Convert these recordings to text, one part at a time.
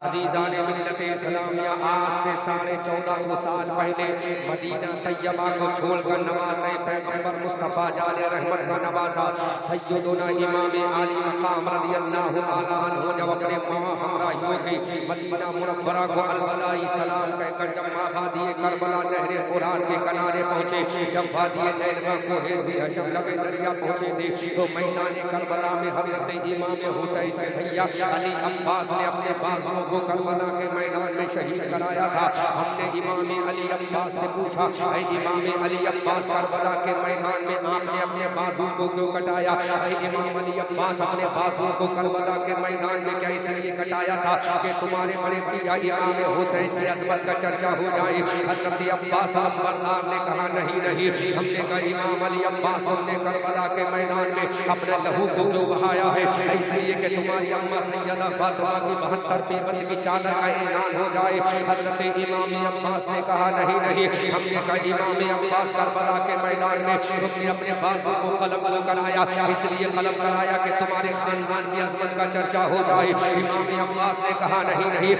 अजीज़ान मिल्लत इस्लामिया आज से 1450 साल पहले मदीना तैयबा को छोड़कर नवासे पैगंबर मुस्तफ़ा जाने रहमत का नवासा सैयदुना इमाम आली मकाम रज़ियल्लाहु ताला अन्हु जब अपने मां हमराहियों के मदीना मुनव्वरा को अलबलाई सलाम कहकर जब वादी करबला नहरे फुरात के किनारे पहुंचे, जब वादी नैनवा को हेज़ी हशम लबे दरिया पहुंचे थे तो मैदान करबला में हज़रत इमाम हुसैन के भैया अली अब्बास ने अपने बाजुओं को करबला के मैदान में शहीद कराया था। हमने इमाम अली अब्बास से पूछा, ऐ इमाम अली अब्बास करबला के मैदान में आपने अपने बाजू को क्यों कटाया? ऐ इमाम अली अब्बास अपने बाजुओं को करबला के मैदान में क्या इसलिए कटाया था कि तुम्हारे बड़े भैया इमाम हुसैन की अज़मत का चर्चा हो जाए? हज़रत अब्बास नंबरदार ने कहा नहीं नहीं। हमने कहा इमाम अली अब्बास तुमने करबला के मैदान में अपने लहू को क्यों बहाया है? इसलिए कि तुम्हारी अम्मा सैयदा फातिमा की 72 पेबंद की चादर का ऐलान हो जाए। हज़रत इमाम अब्बास ने कहा नहीं नहीं। हमने कहा इमाम अब्बास करबला के मैदान में तुमने अपने बाजू को कलम क्यों कराया? इसलिए कलम कराया कि तुम्हारे खानदान की अज़मत का चर्चा हो जाए। इमाम अब्बास ने कहा नहीं नहीं।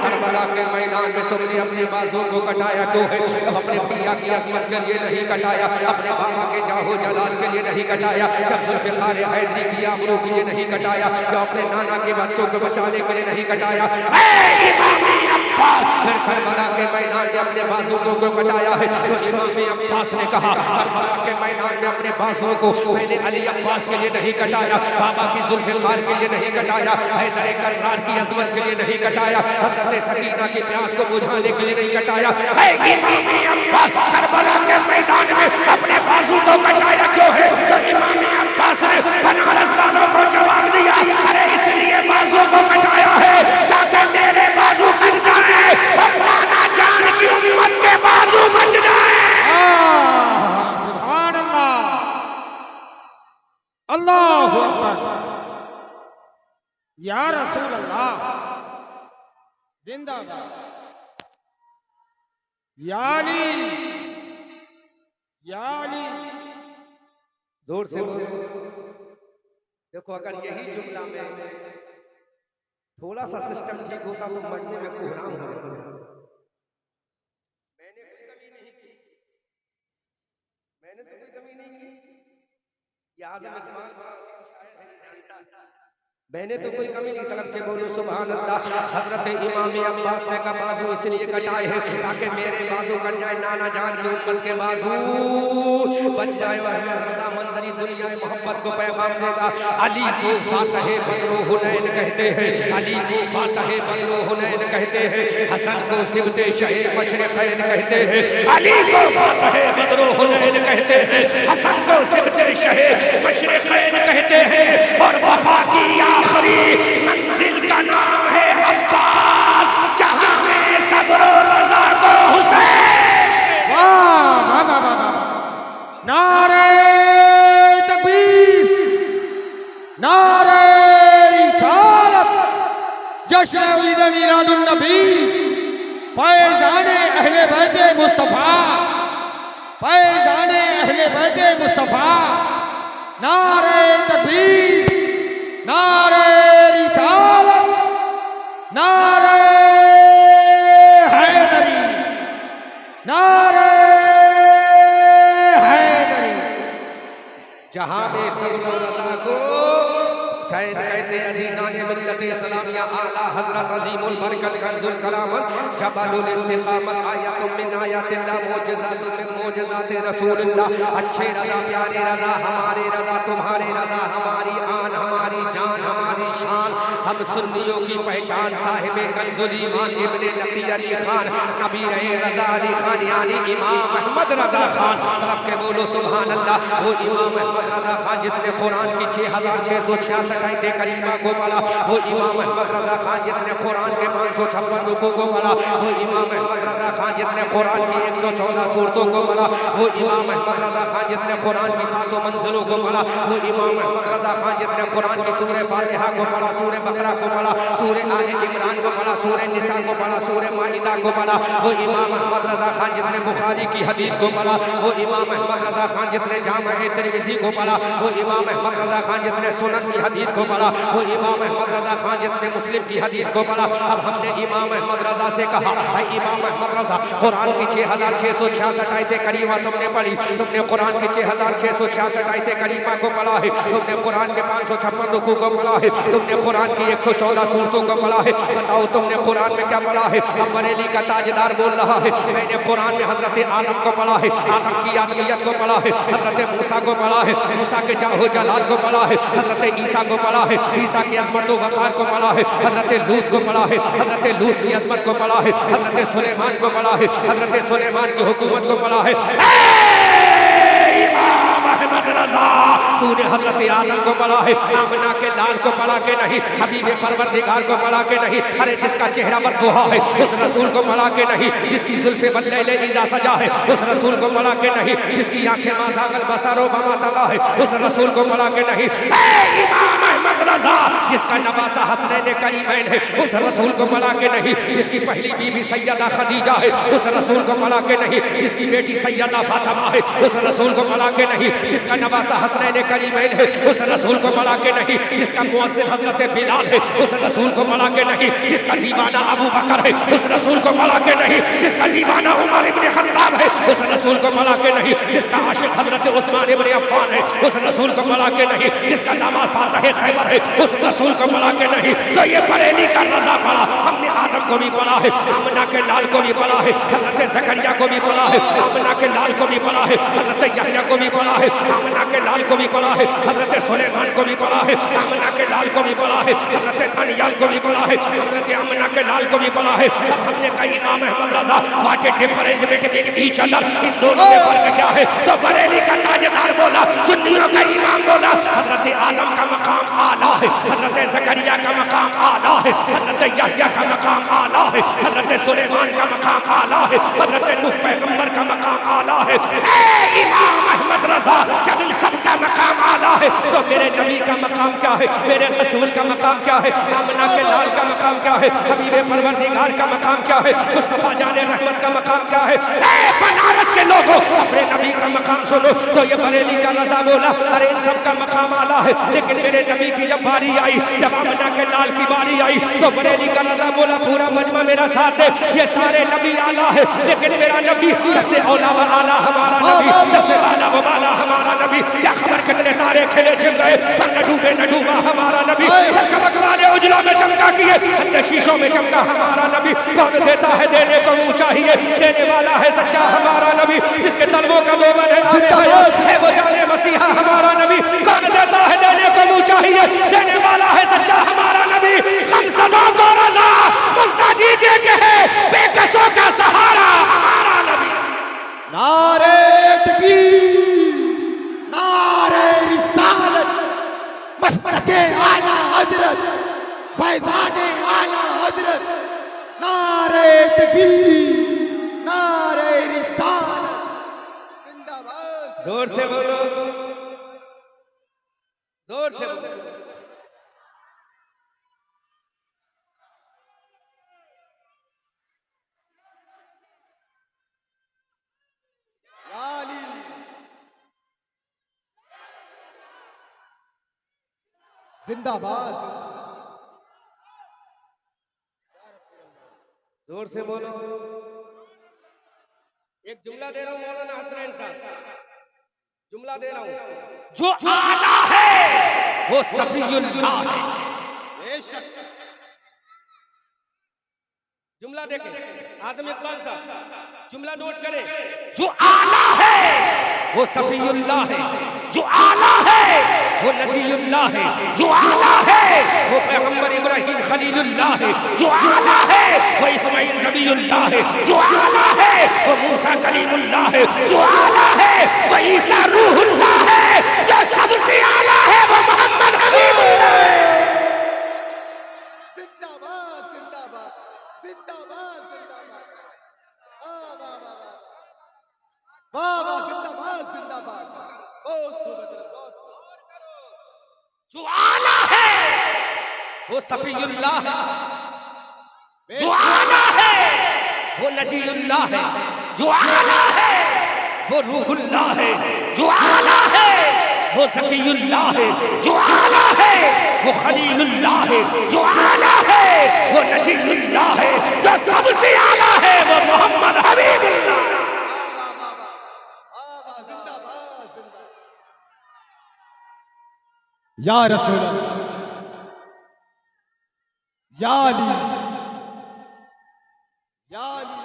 करबला के मैदान में तुमने अपने बाजू को कटाया क्यों है? अपने पिया की अज़मत के लिए नहीं कटाया, अपने बाबा के जाहो जलाल के लिए नहीं कटाया, जब जुल्फ़िकार हैदरी की आबरू के लिए नहीं कटाया, जो अपने नाना के बच्चों को बचाने के लिए नहीं कटाया। फिर करबला के मैदान में अपने बाजू को क्यों कटाया है? तो इमाम अब्बास ने कहा करबला के मैदान में अपने बाजुओं को मैंने अली अब्बास के लिए नहीं कटाया, बाबा की जुल्फ़िकार के लिए नहीं कटाया, हैदर कर्रार की अज़मत के लिए नहीं कटाया, हज़रत सकीना की प्यास को बुझाने के लिए नहीं कटाया। इमाम अब्बास करबला के मैदान में अपने बाजू को कटाया क्यों है? तो इमाम अब्बास ने बनारस वालों को जवाब दिया, अरे इसलिए बाजू को कटाया है ताकि मेरे बाजू कट जाए और नाना जान की उम्मत के बाजू बच जाए। सुभान अल्लाह, अल्लाहु अकबर, या रसूल अल्लाह, जिंदाबाद, या अली, या अली। जोर से बोलो। देखो अगर यही जुमला में थोड़ा सा सिस्टम ठीक होता तो मजमे में कोहराम हो जाता। मैंने कोई कमी नहीं की, मैंने तो कोई कमी नहीं की। ये आज़म इकबाल शायर है, जानता है। मैंने तो कोई कमी नहीं तलब के बोलो सुभान अल्लाह। हज़रत इमाम अब्बास ने का बाजू इसलिए कटाए हैं ताकि मेरे बाजू कट जाए, नाना जान की उम्मत के बाजू बच जाए और अहमद रज़ा मंजरी दुनिया मोहब्बत को पैगाम देगा। अली को फातह बदरो हुनैन कहते हैं, अली को फातह बदरो हुनैन कहते हैं, हसन को सिबते शहे मशरिक़ैन कहते हैं, अली को फातह बदरो हुनैन कहते हैं, हसन को सिबते शहे मशरिक़ैन कहते हैं, और वफा की आखिरी मंजिल का नाम है अब्बास, जहां में सब्र रज़ा को हुसैन। वाह वाह वाह वाह, नारे तकबीर, नारे रिसालत, जश्न ईद मिलादुन नबी, फैज़ाने अहले बैते मुस्तफ़ा, फैज़ाने अहले बैते मुस्तफ़ा, नारे तकबीर, नारे रिसालत, नारे हैदरी, नारे हैदरी। जहां में सब्र रज़ा को हुसैन कहते हैं। अजीज़ान मिल्लत इस्लामिया आला हज़रत अज़ीमुल बरकत कंजुल करामत जबलुल इस्तिक़ामत आयतुम मिन आयातिल्लाह मोजज़ातुम मिन मोजज़ाति रसूलिल्लाह। अच्छे रज़ा प्यारे रज़ा हमारे रज़ा तुम्हारे रज़ा हमारी आन हमारी जान हमारी शान, हम सुन्नियों की पहचान साहिबे कंजुल ईमान इब्ने नबी अली खान नबी रहे रज़ा अली खान यानी इमाम अहमद रज़ा खान। तब के बोलो सुभान अल्लाह। वो इमाम अहमद रज़ा खान जिसने कुरान की 6666 आयतें करीमा को पढ़ा, वो इमाम अहमद रज़ा खान जिसने कुरान के 556 रुकू को पढ़ा, वो इमाम अहमद रज़ा खान जिसने कुरान की 114 सूरतों को पढ़ा, वो इमाम अहमद रज़ा खान जिसने कुरान की 7 मंजिलों को पढ़ा, वो इमाम अहमद रज़ा खान जिसने कुरान की सूरह फातिहा को पढ़ा, सूरह बकरा को पढ़ा, सूरह आले इमरान को पढ़ा, सूरह निसा को पढ़ा, सूरह माइदा को पढ़ा। वो इमाम अहमद रजा खान जिसने बुखारी की हदीस को पढ़ा, वो इमाम अहमद रजा खान जिसने जामा तिरमिज़ी को पढ़ा, वो इमाम अहमद रजा खान जिसने सुनन की हदीस को पढ़ा, वो इमाम अहमद रजा खान जिसने मुस्लिम की हदीस को पढ़ा। अब हमने इमाम अहमद रजा से कहा, इमाम अहमद रजा कुरान की 6666 आयतें करीमा तुमने पढ़ी, तुमने कुरान की 6666 आयतें करीमा को पढ़ा है, तुमने कुरान के 556 रुकू को पढ़ा है, तुमने कुरान की 114 सूरतों को पढ़ा है। बताओ तुमने कुरान में क्या पढ़ा है? अब बरेली का ताजदार बोल रहा है, मैंने कुरान में हजरत आदम को पढ़ा है, आदम की आदमियत को पढ़ा है, हजरत मूसा को पढ़ा है, मूसा के जाहो जलाल को पढ़ा है, हजरत ईसा को पढ़ा है, ईसा की अजमत व वकार को पढ़ा है, हजरत लूत को पढ़ा है, हजरत लूत की अजमत को पढ़ा है, हजरत सुलेमान को पढ़ा है, हजरत सुलेमान की हुकूमत को पढ़ा है। अहमद रजा तूने हजरत आदम को पढ़ा है, आमना के लाल को पढ़ा के नहीं, हबीब परवरदिगार को पढ़ा के नहीं, अरे जिसका चेहरा बददुहा है उस रसूल को पढ़ा के नहीं, जिसकी जुल्फे बल्लैले इज़ा सजा है उस रसूल को पढ़ा के नहीं, जिसकी आंखें माज़ागल बसरो बमा तगा है उस रसूल को पढ़ा के नहीं। इमाम अहमद रजा जिसका नवासा हसनैन करीमैन है उस रसूल को पढ़ा के नहीं, जिसकी पहली बीवी सैयदा खदीजा है उस रसूल को पढ़ा के नहीं, जिसकी बेटी सैयदा फातिमा है उस रसूल को पढ़ा के नहीं, जिसका नवासा हसनैन करीमैन है उस रसूल को पढ़ा के नहीं, जिसका मुअज्जिन हजरत बिलाल है उस रसूल को पढ़ा के नहीं, जिसका दीवाना अबू बकर है उस रसूल को पढ़ा के नहीं, जिसका दीवाना उमर इब्न खत्ताब है उस रसूल को पढ़ा के नहीं, जिसका आशिक हजरत उस्मान इब्न अफ़्फ़ान है उस रसूल को पढ़ा के नहीं, जिसका दामाद फातिह खैबर है उस रसूल को पढ़ा के नहीं। तो ये बरेली का रजा पढ़ा, हमने आदम को भी पढ़ा है, आमना के लाल को भी पढ़ा है, हजरत ज़करिया को भी पढ़ा है, आमना के लाल को भी पढ़ा है, हजरत यहया को भी पढ़ा है, आमना के लाल को भी पढ़ा है, हजरत सुलेमान को भी पढ़ा है, आमना के लाल को भी पढ़ा है, हजरत दानियाल को भी पढ़ा है, हजरत आमना के लाल को भी पढ़ा है। अब हमने कहा इमाम Ahmad Raza what a difference between each other, इन दोनों में फर्क क्या है? तो बरेली का ताजदार बोला, सुन्नियों का इमाम बोला हजरत आदम का मकाम आला है, हजरत ज़करिया का मकाम आला है, हजरत यहया का मकाम आला है, हजरत सुलेमान का मकाम आला है, हजरत नूह पैगंबर का मकाम आला है। ए इमाम अहमद रजा जब इन सब का मकाम आला है तो मेरे नबी का मकाम क्या है? मेरे रसूल का मकाम क्या है? आमना के लाल का मकाम क्या है? हबीब परवरदिगार का मकाम क्या है? मुस्तफा जाने रहमत का मकाम क्या है? ए बनारस के लोगों अपने नबी का मकाम सुनो। तो ये बरेली का रजा बोला अरे इन सब का मकाम आला है, लेकिन मेरे नबी की जब बारी आई, जब आमना के लाल की बारी आई तो बरेली का रजा बोला पूरा मजमा मेरा साथ है, ये सारे नबी आला है, लेकिन मेरा नबी सबसे औला व आला हमारा नबी, सबसे आला व आला हमारा नबी। क्या खबर कितने तारे खिले छिप गए पर न डूबे न डूबा हमारा नबी, चमक वाले उजलों में चमका किए अन्य शीशों में चमका हमारा नबी। कौन देता है देने को मुँह चाहिए, देने वाला है सच्चा हमारा नबी, जिसके तलवों का मोमन है वो जाने मसीहा हमारा नबी। कौन देता है देने को मुँह चाहिए, देने वाला है सच्चा हमारा नबी। हम सदा को रजा मुस्ता दीजिए के है बेकसों का सहारा हमारा नबी। नारे तकबीर, नारे रिसालत, मस्तके आला हजरत, फैज़ाने आला हजरत, नारे तकबीर, नारे रिसालत, जिंदाबाद। जोर से बोलो, जोर से बोलो। जिंदाबाद। जोर से बोलो। एक जुमला दे रहा हूं मौलाना हसनैन साहब, जुमला दे रहा हूं। जो आला है वो सफीउल्लाह है। बेशक जुमला देखें, आज़म इकबाल साहब जुमला नोट करें। जो आला है वो सफीउल्लाह है, जो आला है वो नजीउल्लाह है, जो आला है वो पैगंबर इब्राहिम खलीलुल्लाह है, जो आला है वो इस्माइल ज़बीउल्लाह है, जो आला है वो मूसा कलीमुल्लाह है, जो आला है वो ईसा रूहुल्लाह है, जो सबसे आला है वो मोहम्मद हबीबुल्लाह है। जिंदाबाद, जिंदाबाद, जिंदाबाद, जिंदाबाद। वाह वाह वाह, जिंदाबाद, जिंदाबाद। बहुत खूब, बहुत। जो आला है वो सफीउल्लाह है, जो आला है वो नजीउल्लाह है, जो आला है वो रूहुल्लाह है, जो आला है वो ज़कीयुल्लाह है, जो आला है वो खलीलुल्लाह है, जो आला है वो नजीउल्लाह है, जो सबसे आला है वो मोहम्मद हबीबुल्लाह। या रसूल अल्लाह, या अली, या अली,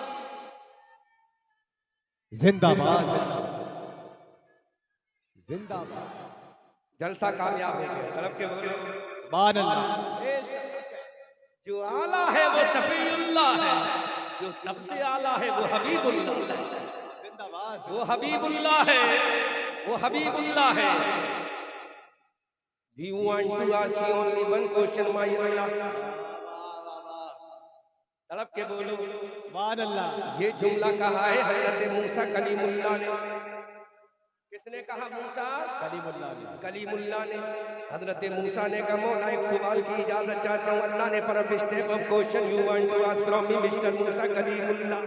जिंदाबाद जिंदाबाद। जलसा कामयाब हो गया। तड़प के बोलो सुभान अल्लाह। जो आला है वो सफीउल्लाह है, जो सबसे आला है वो हबीबुल्लाह है, जिंदाबाद। वो हबीबुल्लाह है, वो हबीबुल्लाह है। Do you want to ask you only one question, my Allah? तड़प के बोलो सुभान अल्लाह। ये जुमला कहा है हजरत मूसा कलीमुल्लाह ने। किसने कहा? मूसा कलीमुल्लाह ने। हजरत मूसा ने कहा मौला एक सवाल की इजाजत चाहता हूँ। अल्लाह ने फरमाया step of question you want to ask from me mister Musa Kalimullah.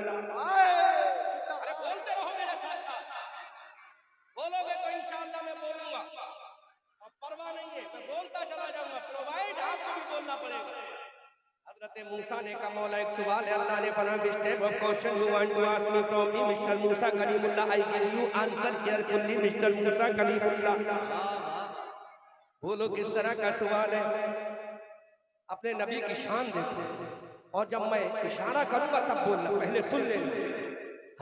अरे बोलते रहो मेरे साथ साथ, बोलोगे तो इंशाअल्लाह मैं बोलूंगा, अब परवाह नहीं है, मैं बोलता चला जाऊंगा, प्रोवाइड आपको भी बोलना पड़ेगा। हजरत मूसा ने कहा मौला एक सवाल है। अल्लाह ने फरमाया step of question you want to ask me from me mister Musa Kalimullah, I give you answer carefully mister Musa Kalimullah. बोलो किस तरह का सवाल है? अपने नबी की शान देखो, और जब मैं इशारा करूंगा तब बोलना, पहले सुन लेना।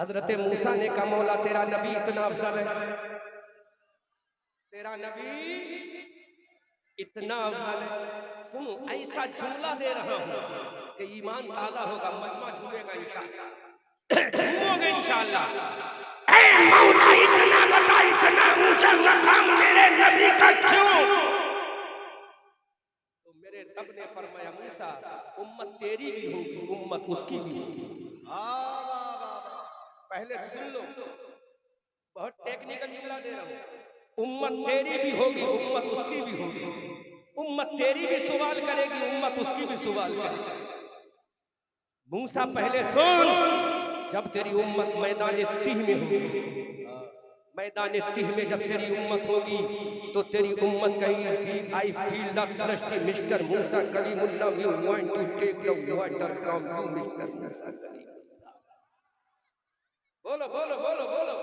हजरत मूसा ने कहा मौला तेरा नबी इतना अफजल है, तेरा नबी इतना अफजल है। सुनो ऐसा जुमला दे रहा हूं कि ईमान ताजा होगा, मजमा झूमेगा इंशाअल्लाह, झूमोगे इंशाअल्लाह। ऐ मौला इतना बता, इतना ऊंचा मकाम मेरे नबी का क्यों? तो मेरे रब ने फरमाया मूसा उम्मत तेरी भी होगी, उम्मत उसकी भी होगी। पहले सुन लो, बहुत टेक्निकल जुमला दे रहा हूं। उम्मत तेरी भी होगी, उम्मत उसकी भी होगी। उम्मत तेरी भी सवाल करेगी, उम्मत उसकी भी सवाल करेगी। मूसा पहले सुन, जब तेरी उम्मत मैदान तीह में होगी, मैदान तीह में जब तेरी उम्मत होगी तो तेरी उम्मत कहेगी I feel the thirsty mister Musa Kalimullah, we want to take the water from you mister Musa Kalimullah. बोलो बोलो बोलो बोलो।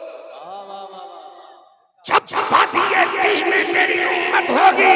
जब वादिये तीह में तेरी उम्मत होगी,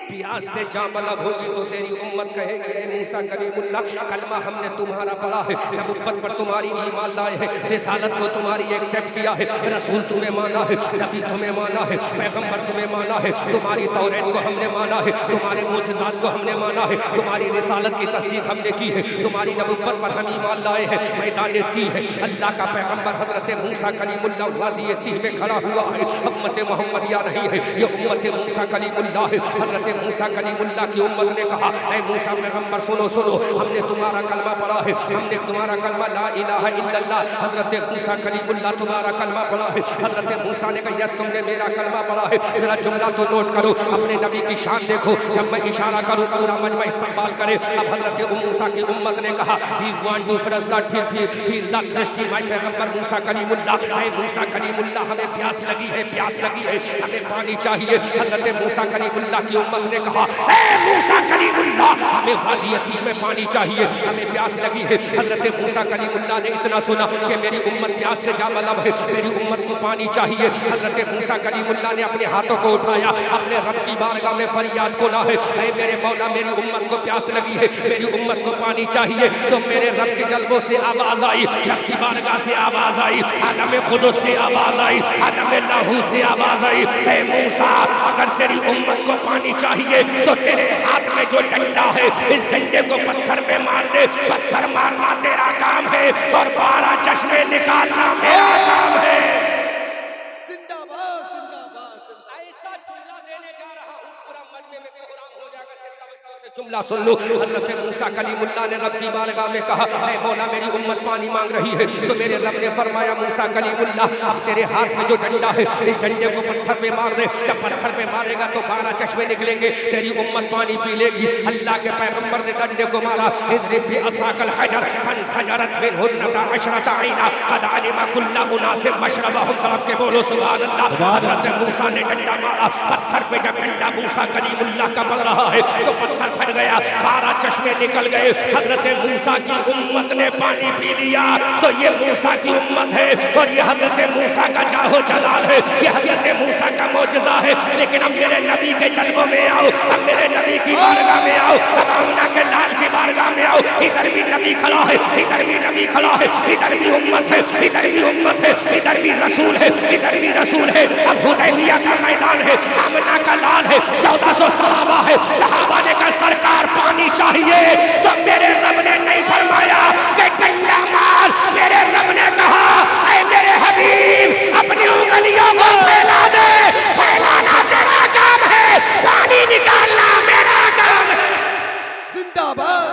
प्यास से जामलब होगी तो तेरी उम्मत कहेगी ए मूसा कलीमुल्लाह कलमा हमने तुम्हारा पढ़ा है, नबुव्वत पर तुम्हारी ईमान लाए हैं, रिसालत को तुम्हारी एक्सेप्ट किया है, रसूल तुम्हें माना है, नबी तुम्हें माना है, पैगंबर तुम्हें माना है, तुम्हारी तौरेत को हमने माना है, तुम्हारे मुअजिज़ात को हमने माना है, तुम्हारी रिसालत की तस्दीक हमने की है, तुम्हारी नबुव्वत पर हम ईमान लाए हैं। मैदान तीह है, अल्लाह का पैगंबर हजरत मूसा कलीमुल्लाह वादी तीह में खड़ा हुआ है। उम्मत मोहम्मदिया नहीं है, ये उम्मत मूसा कलीमुल्लाह है। हजरत मूसा कलीमुल्लाह की उम्मत ने कहा ऐ मूसा पैगंबर सुनो सुनो, हमने तुम्हारा कलमा पढ़ा है, हमने तुम्हारा कलमा ला इलाहा इल्लल्लाह। हजरत मूसा कलीमुल्लाह तुम्हारा कलमा पढ़ा है। हजरत मूसा ने कहा यस तुमने मेरा कलमा पढ़ा है। जरा जुमला तो नोट करो, अपने नबी की शान देखो, जब मैं इशारा करूं पूरा मजमा इस्तकबाल करे। अब हजरत मूसा की उम्मत ने कहा we want to feel the thirsty my पैगंबर मूसा कलीमुल्लाह, ऐ मूसा कलीमुल्लाह हमें प्यास लगी है, प्यास लगी है, हमें पानी चाहिए। हजरत मूसा कलीमुल्लाह की उम्मत ने कहा ए मूसा कलीमुल्लाह हमें वादी तीह में पानी चाहिए, हमें प्यास लगी है। हजरत मूसा कलीमुल्लाह ने इतना सुना कि मेरी उम्मत प्यास से जामलब है, मेरी उम्मत को पानी चाहिए। हजरत मूसा कलीमुल्लाह ने अपने हाथों को उठाया, अपने रब की बारगाह में फरियाद को ना है ऐ मेरे मौला मेरी उम्मत को प्यास लगी है, मेरी उम्मत को पानी चाहिए। तो मेरे रब के जल्बों से आवाज आई, रब की बारगाह से आवाज आई, आलम खुदूस से आवाज आई, आलम लाहू से आवाज आई ऐ मूसा अगर तेरी उम्मत को पानी चाहिए तो तेरे हाथ में जो डंडा है इस डंडे को पत्थर पे मार दे, पत्थर मारना तेरा काम है और 12 चश्मे निकालना मेरा काम है। जिंदाबाद जिंदाबाद। ऐसा जुमला देने जा रहा हूं पूरा मजमे में कोहराम हो जाएगा। सिद्धा बच्चों से जुमला सुन लो। हजरत मूसा कलीमुल्लाह ने रब की बारगाह में कहा, ऐ मौला मेरी उम्मत पानी मांग रही है। तो मेरे रब ने फरमाया, मूसा कलीमुल्लाह अब तेरे हाथ में जो डंडा है इस डंडे को पत्थर पे मार दे। जब पत्थर पे मारेगा तो 12 चश्मे निकलेंगे, तेरी उम्मत पानी पी लेगी। अल्लाह के पैगंबर ने डंडे को मारा, इज़रिब भी असाकल हजर फनफजरत मिनहु इस्नता अशरता ऐना क़द अलिमा कुल्लु उनासिम मशरबहुम। तड़प के बोलो सुभान अल्लाह। हजरत मूसा ने डंडा मारा पत्थर पे। जब डंडा मूसा कलीमुल्लाह का पड़ रहा है तो पत्थर फट गया, 12 चश्मे निकल गए। हजरत मूसा की उम्मत ने पानी पी लिया। तो ये मूसा की उम्मत है और ये हजरत मूसा का जाहो जलाल है, ये हजरत मूसा का मौजज़ा है। लेकिन अब मेरे नबी के जलवों में आओ, अब मेरे नबी की बारगाह में आओ, अब आमना के लाल की बारगाह में आओ। इधर भी नबी खड़ा है, इधर भी नबी खड़ा है, इधर भी उम्मत है, इधर भी उम्मत है, इधर भी रसूल है, इधर भी रसूल है। अब हुदैबिया का मैदान है, आमना का लाल है, 1400 सहाबा है। सहाबा ने कहा सरकार पानी चाहिए, तो मेरे रब ने नहीं फरमाया कि डंडा मार। मेरे रब ने कहा, ऐ मेरे हबीब अपनी उंगलियों को फैला दे। फैलाना तेरा काम है, पानी निकालना मेरा काम है। जिंदाबाद।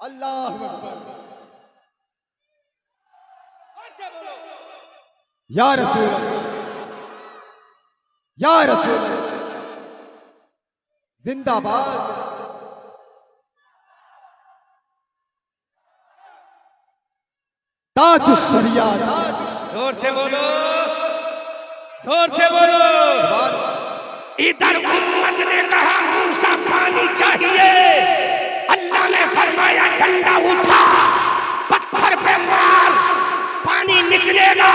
अल्लाहु अकबर। या रसूल अल्लाह, या रसूल अल्लाह, जिंदाबाद। ताज शरिया, जोर से बोलो, जोर से बोलो। इधर उम्मत ने कहा मूसा पानी चाहिए, अल्लाह ने फरमाया डंडा उठा, पत्थर पे मार, पानी निकलेगा।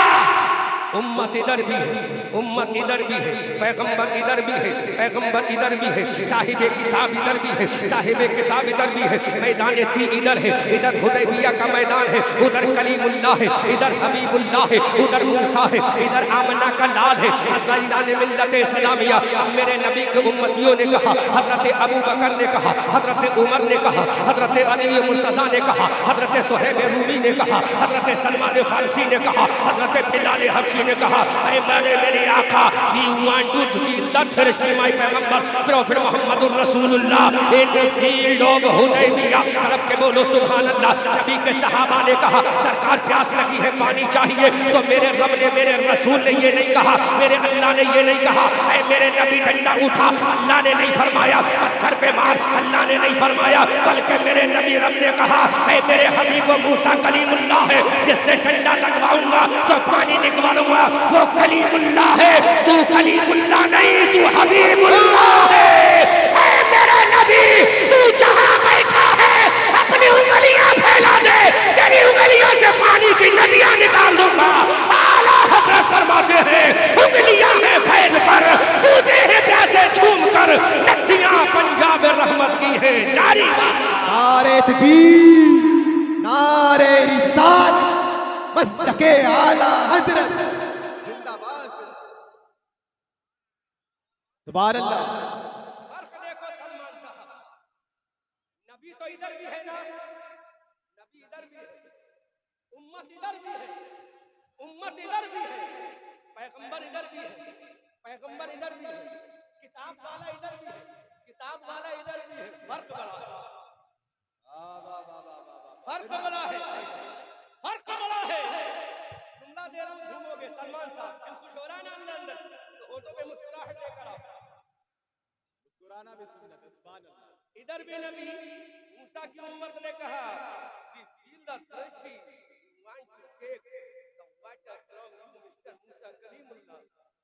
उम्मत इधर भी है, उम्मत इधर भी है, पैगंबर इधर भी है, पैगंबर इधर भी है, साहिबे किताब इधर भी है, साहिबे किताब इधर भी है। मैदान ती इधर है, इधर हुदैबिया का मैदान है, उधर कलीमुल्लाह है, इधर हबीबुल्लाह है, उधर मूसा है, इधर आमना का लाल है। अज़ीज़ान मिल्लत इस्लामिया, अब मेरे नबी के उम्मतियों ने कहा, हजरत अबू बकर ने कहा, हजरत उमर ने कहा, हजरत अली मुर्तज़ा ने कहा, हजरत सुहैब रूमी ने कहा, हजरत सलमान फारसी ने कहा, हजरत बिलाल हबशी ने कहा, ऐ मेरे आका, we want to feel the thirst of my पैगंबर प्रॉफिट मोहम्मदुर रसूलुल्लाह in the field of Hudaibiya. तड़प के बोलो सुभान अल्लाह। नबी के सहाबा ने कहा सरकार प्यास लगी है, पानी चाहिए। तो मेरे रब ने, मेरे रसूल ने ये नहीं कहा, मेरे अल्लाह ने ये नहीं कहा, ऐ मेरे नबी डंडा उठा, अल्लाह ने नहीं फरमाया पत्थर पे मार, अल्लाह ने नहीं फरमाया, बल्कि मेरे नबी रब ने कहा, ऐ मेरे हबीब मूसा कलीमुल्लाह है, जिससे डंडा लगवाऊंगा तो पानी निकलवाऊंगा, वो कलीमुल्लाह है, तू कलीमुल्लाह नहीं, तू हबीबुल्लाह है। ऐ मेरा नबी, तू जहां बैठा है अपनी उंगलियां फैला दे, तेरी उंगलियों से पानी की नदियां निकाल दूंगा। आला हज़रत फरमाते हैं उंगलियां है फैज पर, दूधे हैं प्यासे झूम कर, नदियां पंजाब रहमत की है जारी। नारे तकबीर, नारे रिसालत, मस्तके आला हजरत, जिंदाबाद। सुभान अल्लाह। फर्क देखो सलमान साहब, नबी तो इधर भी है ना, नबी इधर भी है, उम्मत इधर भी है, उम्मत इधर भी है, पैगंबर इधर भी है, पैगंबर इधर भी है, किताब वाला इधर भी है, किताब वाला इधर भी है। फर्क बड़ा है, फर्क बड़ा है, फर्क बड़ा है। जुमला दे रहा हूं, झूमोगे सलमान साहब, दिल खुश हो रहा है ना अंदर अंदर, तो होठों पे मुस्कुराहट लेकर आओ। मुस्कुराना भी सुन्नत है, सुभान अल्लाह। इधर भी नबी मूसा की उम्मत ने कहा, we feel the thirsty, we want to take the water from you, Mr. Musa Kalimullah.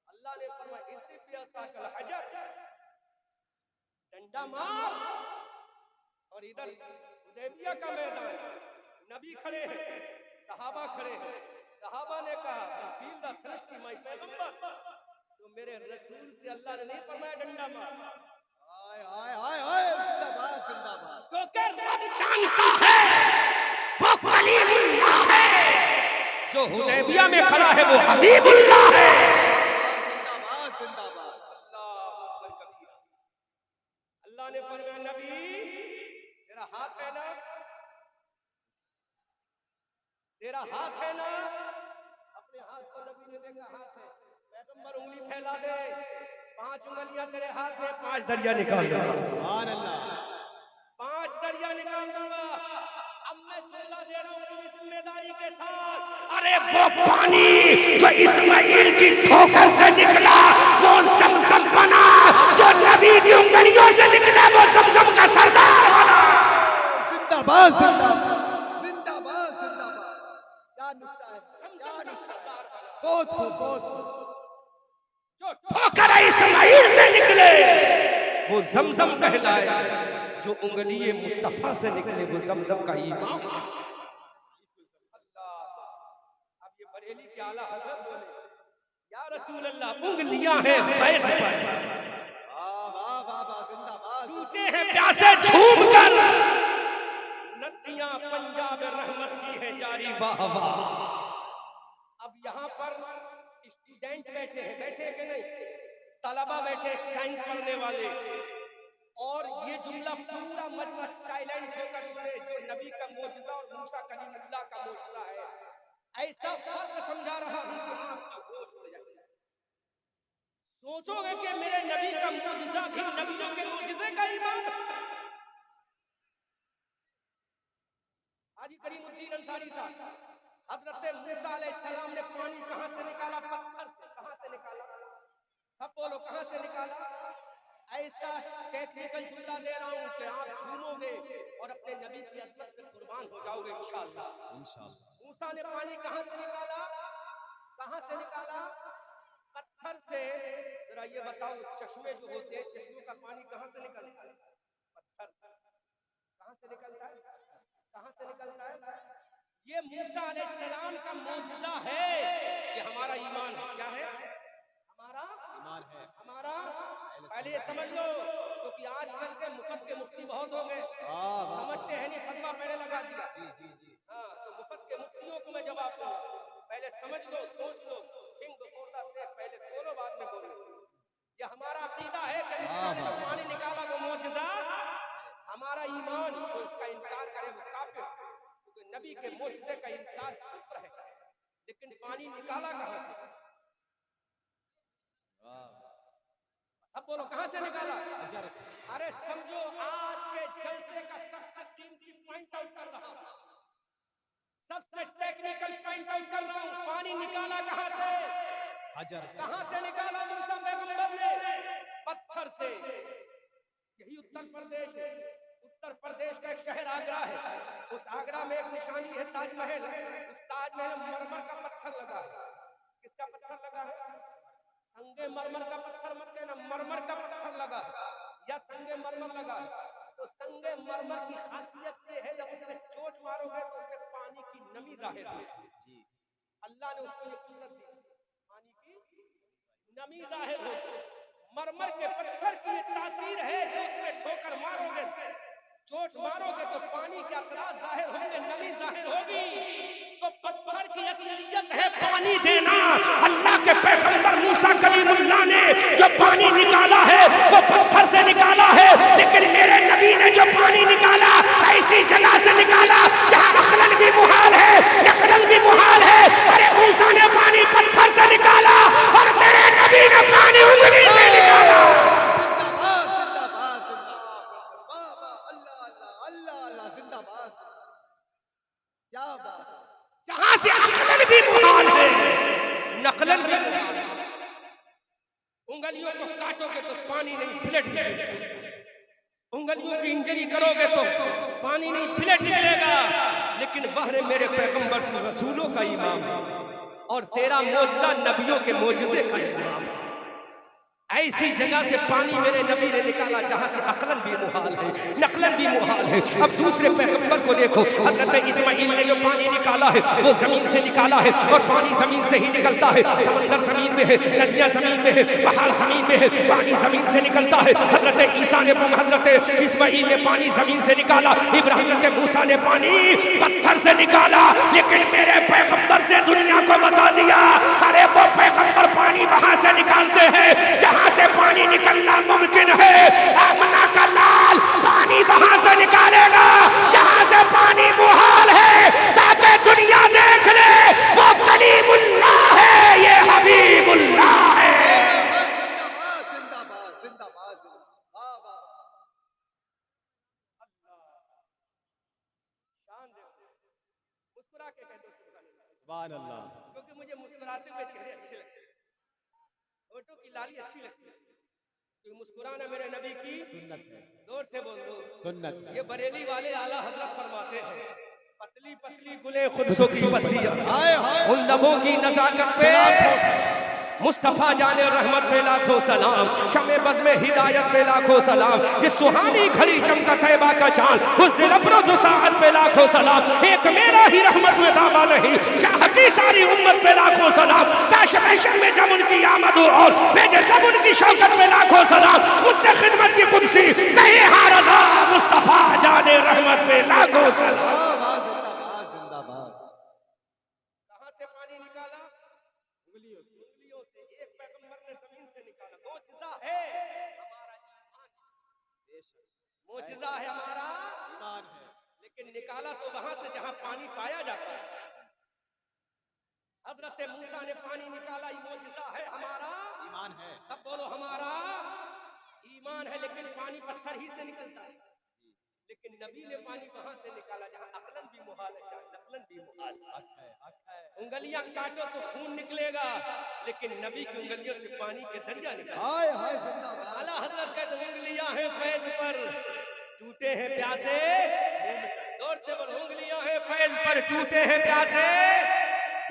अल्लाह ने फरमाया इज़रिब बिअसाकल हजर, डंडा मार। और इधर हुदैबिया का मैदान, नबी खड़े हैं, सहाबा खड़े हैं। सहाबा ने कहा we feel the thirsty, my पैगंबर। तो मेरे रसूल से अल्लाह ने नहीं फरमाया डंडा मार। हाय हाय हाय हाय, जिंदाबाद जिंदाबाद। क्योंकि रब जानता है वो कलीमुल्लाह है, जो हुदैबिया में खड़ा है वो हबीबुल्लाह है। जिंदाबाद जिंदाबाद। अल्लाह अकबर कबीरा। अल्लाह ने फरमाया नबी तेरा हाथ है ना, तेरा हाथ है ना, अपने हाथ को नबी ने देखा हाथ है, पैगंबर उंगली फैला दे, 5 उंगलियां तेरे हाथ में, 5 दरिया निकाल दूंगा, सुभान अल्लाह 5 दरिया निकाल दूंगा। अब मैं जुमला दे रहा हूं पूरी जिम्मेदारी के साथ। अरे वो पानी जो इस्माइल की ठोकर से निकला वो समसम बना, जो नबी की उंगलियों से निकला वो समसम का सरदार बना। जिंदाबाद जिंदाबाद जिंदाबाद जिंदाबाद। क्या नुक्ता है, क्या नुक्ता है। बहुत खूब बहुत खूब। जो ठोकर इस्माइल से निकले वो जमजम कहलाए, जो उंगली मुस्तफा से निकले वो जमजम का ईमान। अब ये बरेली के आला हजरत बोले या रसूल अल्लाह उंगलियां हैं फैज पर, वाह वाह वाह वाह जिंदाबाद। टूटे हैं प्यासे झूम कर, नदियां पंजाब रहमत की है जारी वाह वाह। अब यहाँ पर स्टूडेंट बैठे हैं, बैठे कि नहीं, तलबा बैठे साइंस पढ़ने वाले, और ये जुमला पूरा मजमा साइलेंट होकर सुने, जो नबी का मोजज़ा और मूसा कलीमुल्लाह का मोजज़ा है। ऐसा फर्क समझा रहा हूं कि आपका होश उड़ जाए। सोचोगे कि मेरे नबी का मोजज़ा भी नबियों के मोजज़े का ईमान। हाजी करीमुद्दीन अंसारी साहब, हजरत मूसा अलैहिस्सलाम ने पानी कहां से निकाला? पत्थर से। कहां से निकाला? सब बोलो कहां से निकाला? ऐसा टेक्निकल जुमला दे रहा हूं कि आप झूमोगे और अपने नबी की अज़मत पे कुर्बान हो जाओगे इंशाअल्लाह। मूसा ने पानी कहां से निकाला? कहां से निकाला? पत्थर से। जरा ये बताओ, चश्मे जो होते हैं, चश्मे का पानी कहां से निकलता है? पत्थर से। कहां से निकलता है? कहां से निकलता है? ये मूसा अलैहिस्सलाम का मोजज़ा है, ये हमारा ईमान है। क्या है? हमारा ईमान है, हमारा। पहले ये समझ लो, क्योंकि तो आजकल के मुफ्त के मुफ्ती बहुत हो गए, समझते हैं नहीं, फतवा पहले लगा दिया। हाँ, तो मुफ्त के मुफ्तियों को मैं जवाब दूंगा। पहले समझ लो, सोच लो, थिंक बिफोर द से, पहले बोलो बाद में बोलो। ये हमारा अकीदा है कि मूसा ने जो पानी निकाला वो मोजज़ा हमारा ईमान, तो इसका इनकार करे वो काफिर, क्योंकि नबी के मोजज़े का इनकार कुफ्र है। लेकिन पानी निकाला कहां से? अब बोलो कहां से निकाला? अरे समझो, आज के जलसे का सबसे कीमती पॉइंट आउट कर रहा हूं, सबसे टेक्निकल पॉइंट आउट कर रहा हूं। पानी निकाला कहां से? कहां से निकाला मूसा पैगंबर ने? पत्थर से। यही उत्तर प्रदेश है। उत्तर प्रदेश का एक शहर आगरा है, उस आगरा में एक निशानी है ताजमहल। उस ताजमहल में मरमर का पत्थर लगा है। किसका पत्थर लगा है? संगे मरमर का पत्थर मत कहना, मरमर का पत्थर लगा या संगे मरमर लगा। तो संगे मरमर की खासियत ये है, जब उसमें चोट मारोगे तो उसमें पानी की नमी जाहिर होगी। अल्लाह ने उसको ये कुदरत दी, पानी की नमी जाहिर होगी। मरमर के पत्थर की ये तासीर है, जो उसमें ठोकर मारोगे, चोट मारोगे तो पानी के असरात जाहिर होंगे, नमी जाहिर होगी। तो पत्थर की असलियत है पानी देना। अल्लाह के पैगंबर मूसा कलीमुल्लाह ने जो पानी निकाला है वो पत्थर से निकाला है, लेकिन मेरे नबी ने जो पानी निकाला ऐसी जगह से निकाला जहां अखलन भी मुहाल है, नखलन भी मुहाल है। अरे मूसा ने पानी पत्थर से निकाला और मेरे नबी ने पानी उंगली से निकाला। जिंदाबाद जिंदाबाद जिंदाबाद। वाह वाह, अल्लाह अल्लाह अल्लाह अल्लाह, जिंदाबाद। क्या बात है। जहां से अखलन भी मुहाल है, नकलन भी मुहाल है। उंगलियों को काटोगे तो पानी नहीं, ब्लड निकलेगा। उंगलियों की इंजरी करोगे तो पानी नहीं, ब्लड निकलेगा। लेकिन वह मेरे पैगंबर तू रसूलों का इमाम है और तेरा मोजज़ा नबियों के मोजज़े का इमाम है। ऐसी जगह से पानी मेरे नबी ने निकाला जहां से अकलन भी मुहाल है, नकलन भी मुहाल है। अब दूसरे पैगंबर को देखो, हजरत इस्माइल ने जो पानी निकाला है वो जमीन से निकाला है, और पानी जमीन से ही निकलता है। समंदर जमीन में है, नदियां जमीन में है, पहाड़ जमीन में है, पानी जमीन से निकलता है। हजरत ईसा ने, हजरत इस्माइल ने पानी जमीन से निकाला, हजरत मूसा ने पानी पत्थर से निकाला। लेकिन मेरे पैगंबर से दुनिया को बता दिया, अरे वो पैगंबर पानी वहां से निकालते हैं जहां से पानी निकलना मुमकिन है। आमना का लाल पानी वहां से निकालेगा जहां से पानी मुहाल है, ताकि दुनिया देख ले वो कलीमुल्लाह है, ये हबीबुल्लाह है। जिंदाबाद जिंदाबाद मुस्कुरा के कह दो सुभान अल्लाह, सुभान अल्लाह। क्योंकि मुझे मुस्कुराते हुए चेहरे अच्छे लगते हैं, होठों की लाली अच्छी लगती है। तो मुस्कुराना मेरे नबी की सुन्नत है, जोर से बोल दो सुन्नत है। ये बरेली वाले आला हजरत फरमाते हैं, पतली पतली गुले खुदसो की पत्तियां, हाय हाय उन लबों की नजाकत पे मुस्तफा जाने रहमत पे लाखों सलाम, शमे बज़ में हिदायत पे लाखों सलाम, जिस सुहानी घड़ी चमका तैबा का चांद, उस दिल अफरोज साहत पे लाखों सलाम। एक मेरा ही रहमत में दावा नहीं, चाहती सारी उम्मत पे लाखों सलाम। काश महशर में जब उनकी आमद हो और भेजे सब उनकी शौकत पे लाखों सलाम। मुझसे खिदमत की कुदसी कहे हारजा, मुस्तफा जाने रहमत पे लाखों सलाम। जिंदाबाद जिंदाबाद जिंदाबाद। कहां से पानी निकाला? उंगलियों से। उंगलियों से। एक पैगंबर ने जमीन से निकाला। मौजज़ा है हमारा ईमान, बेशक मौजज़ा है हमारा ईमान है। लेकिन निकाला तो वहां से जहां पानी पाया जाता है। हजरत मूसा ने पानी निकाला, ये मौजज़ा है हमारा ईमान है। सब बोलो हमारा ईमान है। लेकिन पानी पत्थर ही से निकलता है, लेकिन नबी ने पानी वहां से निकाला जहां अक्लन भी मुहाल है, जहां नकलन भी मुहाल है। हक है, हक है। उंगलियां काटो तो खून निकलेगा, लेकिन नबी की उंगलियों से पानी के दरिया निकला। हाय हाय जिंदाबाद। आला हजरत कहते हैं उंगलियां हैं फैज पर टूटे हैं प्यासे, जोर से बोलो उंगलियां हैं फैज पर टूटे हैं प्यासे।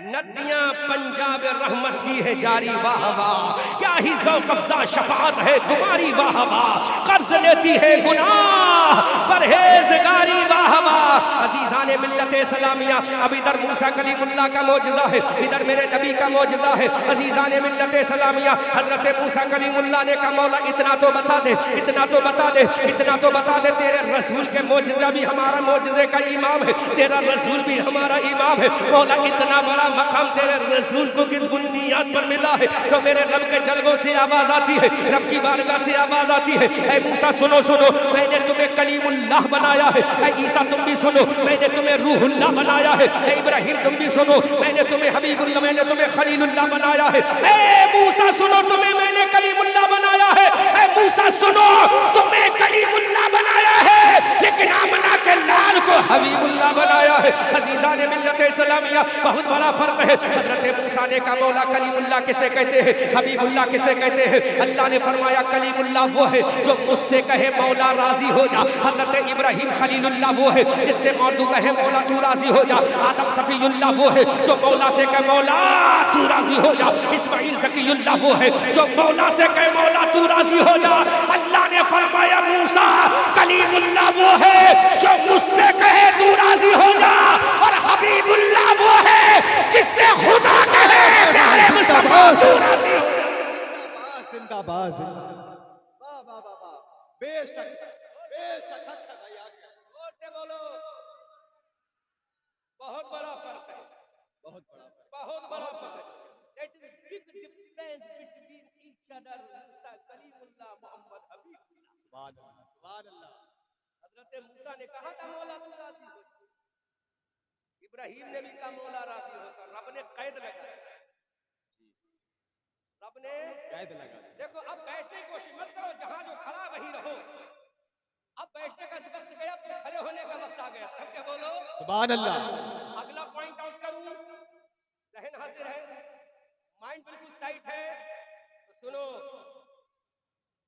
नदियां पंजाब रहमत की है जारी, वाह वाह क्या ही ज़ौक़ अफ़ज़ा शफ़ाअत है तुम्हारी, वाह वाह कर्ज लेती है गुनाह परहेज़गारी, वाह वाह। अज़ीज़ाने मिल्लत इस्लामिया, अब इधर मूसा कलीमुल्लाह का मौजज़ा है, इधर मेरे नबी का मौजज़ा है। अज़ीज़ाने मिल्लत इस्लामिया, हज़रत मूसा कलीमुल्लाह ने कहा मौला इतना तो बता दे, इतना तो बता दे, इतना तो बता दे, तेरे रसूल के मौजज़ा भी हमारा मौजज़े का इमाम है, तेरा रसूल भी हमारा इमाम है। मौला इतना बड़ा मकाम तेरे रसूल को किस बुनियाद पर मिला है? तो मेरे रब के जलवों से आवाज आती है, रब की बारगाह से आवाज आती है, ऐ मूसा सुनो सुनो, मैंने तुम्हें कलीमुल्लाह बनाया है। ऐ ईसा तुम भी सुनो, मैंने तुम्हें रूहुल्लाह बनाया है। ऐ इब्राहिम तुम भी सुनो, मैंने तुम्हें हबीबुल्लाह, मैंने तुम्हें खलीलुल्लाह बनाया है। ऐ मूसा सुनो, तुम्हें मैंने कलीमुल्लाह बनाया है। ऐ मूसा सुनो, तुम्हें कलीमुल्लाह बनाया है, लेकिन आमना के लाल को हबीबुल्लाह बनाया है। अज़ीज़ाने मिल्लत इस्लामिया, बहुत बड़ा फर्क है। हजरत मूसा ने कहा मौला कलीमुल्लाह किसे कहते हैं, हबीबुल्लाह किसे कहते हैं? अल्लाह ने फरमाया कलीमुल्लाह वो है जो मुझसे कहे मौला राजी हो जा। हजरत इब्राहिम खलीलुल्लाह वो है जिससे मौला कहे मौला तू राजी हो जा। आदम सफीउल्लाह वो है जो मौला से कहे मौला तू राजी हो जा। इस्माइल ज़कीयुल्लाह वो है जो मौला से कहे मौला तू राजी हो जा। अल्लाह ने फरमाया मूसा कलीमुल्लाह वो है जो मुझसे कहे तू राजी हो जा, और हबीबुल्लाह वो है जिससे खुदा कहे प्यारे मुस्तफा तू राजी हो। जिंदाबाद जिंदाबाद जिंदाबाद। वाह वाह वाह वाह। बेशक बेशक हक है भाई, हक है। जोर से बोलो, बहुत बड़ा फर्क है, बहुत बड़ा फर्क। बहुत बड़ा फर्क है। That is a big difference between each other. मूसा कलीमुल्लाह, मोहम्मद हबीबुल्लाह। सुभान अल्लाह, सुभान अल्लाह। हजरत मूसा ने कहा था मौला तू राजी हो, इब्राहिम ने भी कहा मौला राजी होता। रब ने कैद लगा, रब ने कैद लगा। देखो अब बैठने की कोशिश मत करो, जहां जो खड़ा वहीं रहो। अब बैठने का वक्त गया तो खड़े होने का वक्त आ गया। तब क्या बोलो सुभान अल्लाह। अगला पॉइंट आउट करूं, जहन हाजिर है, माइंड बिल्कुल साइट है, तो सुनो।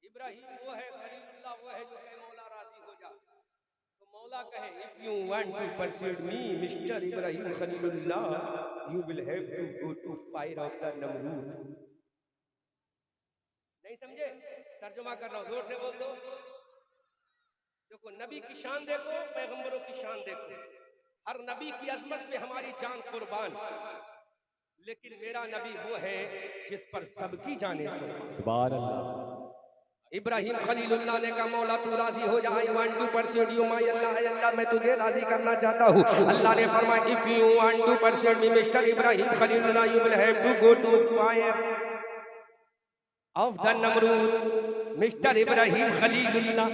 इब्राहिम वो है, खलीलुल्लाह वो है जो कहे मौला राजी हो जा। तो मौला कहे if you want to persuade me mister Ibrahim Khalilullah, you will have to go to fire of the Namrud. नहीं समझे? तर्जुमा कर रहा हूं, जोर से बोल दो। देखो नबी की शान देखो, पैगंबरों की शान देखो, हर नबी की अजमत पे हमारी जान कुर्बान, लेकिन मेरा नबी वो है जिस पर सबकी जानें कुर्बान। सुभान अल्लाह। इब्राहिम खलीलुल्लाह ने कहा मौला तू राजी हो जा, I want to persuade you my Allah, Allah मैं तुझे राजी करना चाहता हूँ। अल्लाह ने फरमाया if you want to persuade me mister Ibrahim Khalilullah, you will have to go to fire of the Namrud. Mister Ibrahim Khalilullah,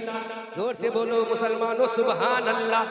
जोर से बोलो मुसलमानों सुभान अल्लाह।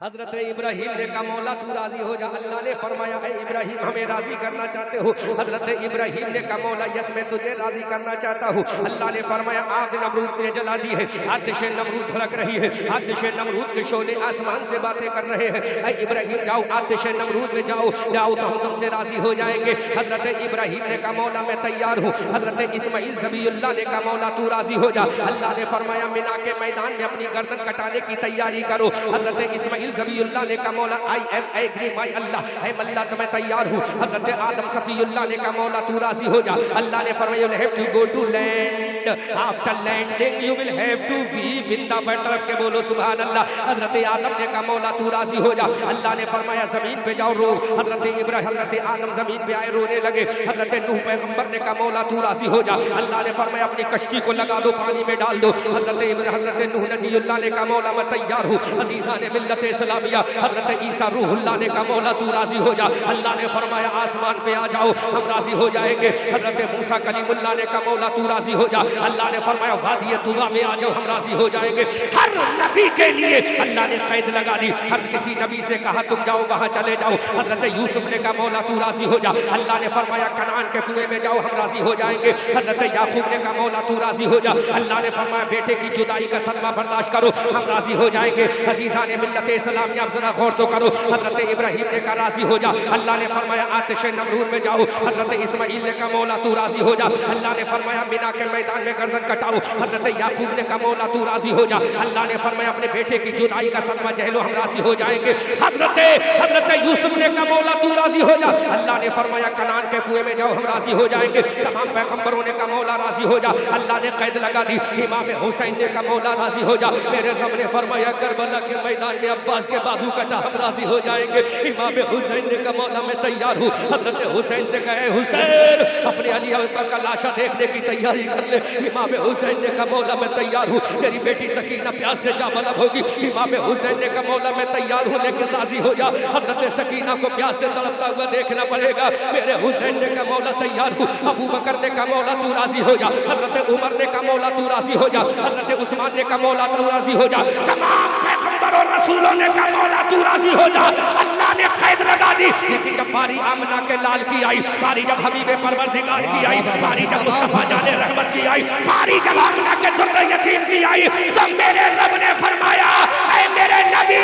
हजरत इब्राहिम ने कहा मौला तू राजी हो जा। अल्लाह ने फरमाया ऐ इब्राहिम हमें राजी करना चाहते हो? हजरत इब्राहिम ने कहा मौला यस मैं तुझे राजी करना चाहता हूँ। अल्लाह ने फरमाया आग नमरूद ने जला दी है, आतिश नमरूद भड़क रही है, आतिश नमरूद के शोले आसमान से बातें कर रहे हैं। ऐ इब्राहिम जाओ आतिश नमरूद में जाओ तो हम तुमसे राजी हो जाएंगे। हजरत इब्राहिम ने कहा मौला मैं तैयार हूँ। हजरत इस्माइल ज़बीहुल्लाह ने कहा मौला तू राजी हो जा। अल्लाह ने फरमाया मिना के मैदान में अपनी गर्दन कटाने की तैयारी करो। हजरत इस्माइल ज़बीहुल्लाह ने कहा मौला आई एम एग्री माय अल्लाह, ऐ अल्लाह तो मैं तैयार हूँ। हजरत आदम सफीउल्लाह ने कहा मौला तू राजी हो जा। अल्लाह ने फरमाया you have to go to land, after landing you will have to weep in the water के बोलो सुभान अल्लाह। हजरत आदम ने कहा मौला तू राजी हो जा। अल्लाह ने फरमाया जमीन पे जाओ रो। हजरत इब्राहिम हजरत आदम जमीन पे आए रोने लगे। हजरत नूह पैगंबर ने कहा मौला तू राजी हो जा। अल्लाह ने फरमाया अपनी कश्ती को लगा दो पानी में डाल दो। हजरत नूह नजीउल्लाह ने कहा मौला मैं तैयार हूँ। अजीज़ा ने मिल्लत इस्लामिया हजरत ईसा रूहुल्लाह ने कहा मौला तू राजी हो जा। अल्लाह ने फरमाया आसमान पे आ जाओ हम राजी हो जाएंगे। हजरत मूसा कलीमुल्लाह ने कहा मौला तू राजी हो जा। अल्लाह ने फरमाया वादी तुवा में आ जाओ हम राजी हो जाएंगे। हर नबी के लिए अल्लाह ने कैद लगा दी। हर किसी नबी से कहा तुम जाओ वहां चले जाओ। हजरत यूसुफ ने कहा मौला तू राजी हो जा। अल्लाह ने फरमाया कनान के कुएं में जाओ हम राजी हो जाएंगे। हजरत याकूब ने कहा मौला तू राजी हो जा। अल्लाह ने फरमाया बेटे की जुदाई का सदमा बर्दाश्त करो हम राजी हो जाएंगे। अजीज़ा ने मिल्लत इस्लामिया जरा गौर तो करो। हजरत इब्राहिम ने कहा राजी हो जा। अल्लाह ने फरमाया आतिश नमरूद में जाओ। हजरत इस्माइल ने कहा मौला तू राजी हो जा। अल्लाह ने फरमाया मिना के मैदान में गर्दन कटाओ। हजरत याकूब ने कहा मौला तू राजी हो जा। अल्लाह ने फरमाया अपने बेटे की जुदाई का सदमा झेलो हम राजी हो जाएंगे। हजरत यूसुफ ने कहा मौला तू राजी हो जा। अल्लाह ने फरमाया कनान के कुएं में जाओ हम राजी हो जाएंगे। तमाम पैगंबरों ने कहा मौला राजी हो जा। अल्लाह ने कैद लगा दी। इमाम हुसैन ने कहा मौला राजी हो जा। मेरे रब ने फरमाया करबला के मैदान में अब्बास के बाजू कटा हम राजी हो जाएंगे। इमाम हुसैन ने कहा मौला मैं तैयार हूँ। हजरत हुसैन से कहे हुसैन अपने अली अकबर का लाशा देखने की तैयारी कर ले। इमाम हुसैन ने कहा मौला मैं तैयार हूँ। तेरी बेटी सकीना प्यास से जामलब होगी। इमाम हुसैन ने कहा मौला मैं तैयार हूँ लेकिन राजी हो जा। हजरत सकीना को प्यास से तड़पता हुआ देखना पड़ेगा। मेरे हुसैन ने कहा मौला तैयार हूँ। अबू बकर ने कहा मौला तू राजी हो जा। हजरत उमर ने कहा मौला तू राजी हो जा। हजरत उस्मान ने कहा मौला तू राजी हो जा। तमाम पैगंबर और रसूलों ने कहा मौला तू राजी हो जा। अल्लाह ने कैद लगा दी। लेकिन जब बारी आमना के लाल की आई, बारी जब हबीबे परवरदिगार की आई, बारी जब मुस्तफा जाने रहमत की आई, बारी जब आमना के दुर्रे यतीम की आई, तो मेरे रब ने फरमाया ऐ मेरे नबी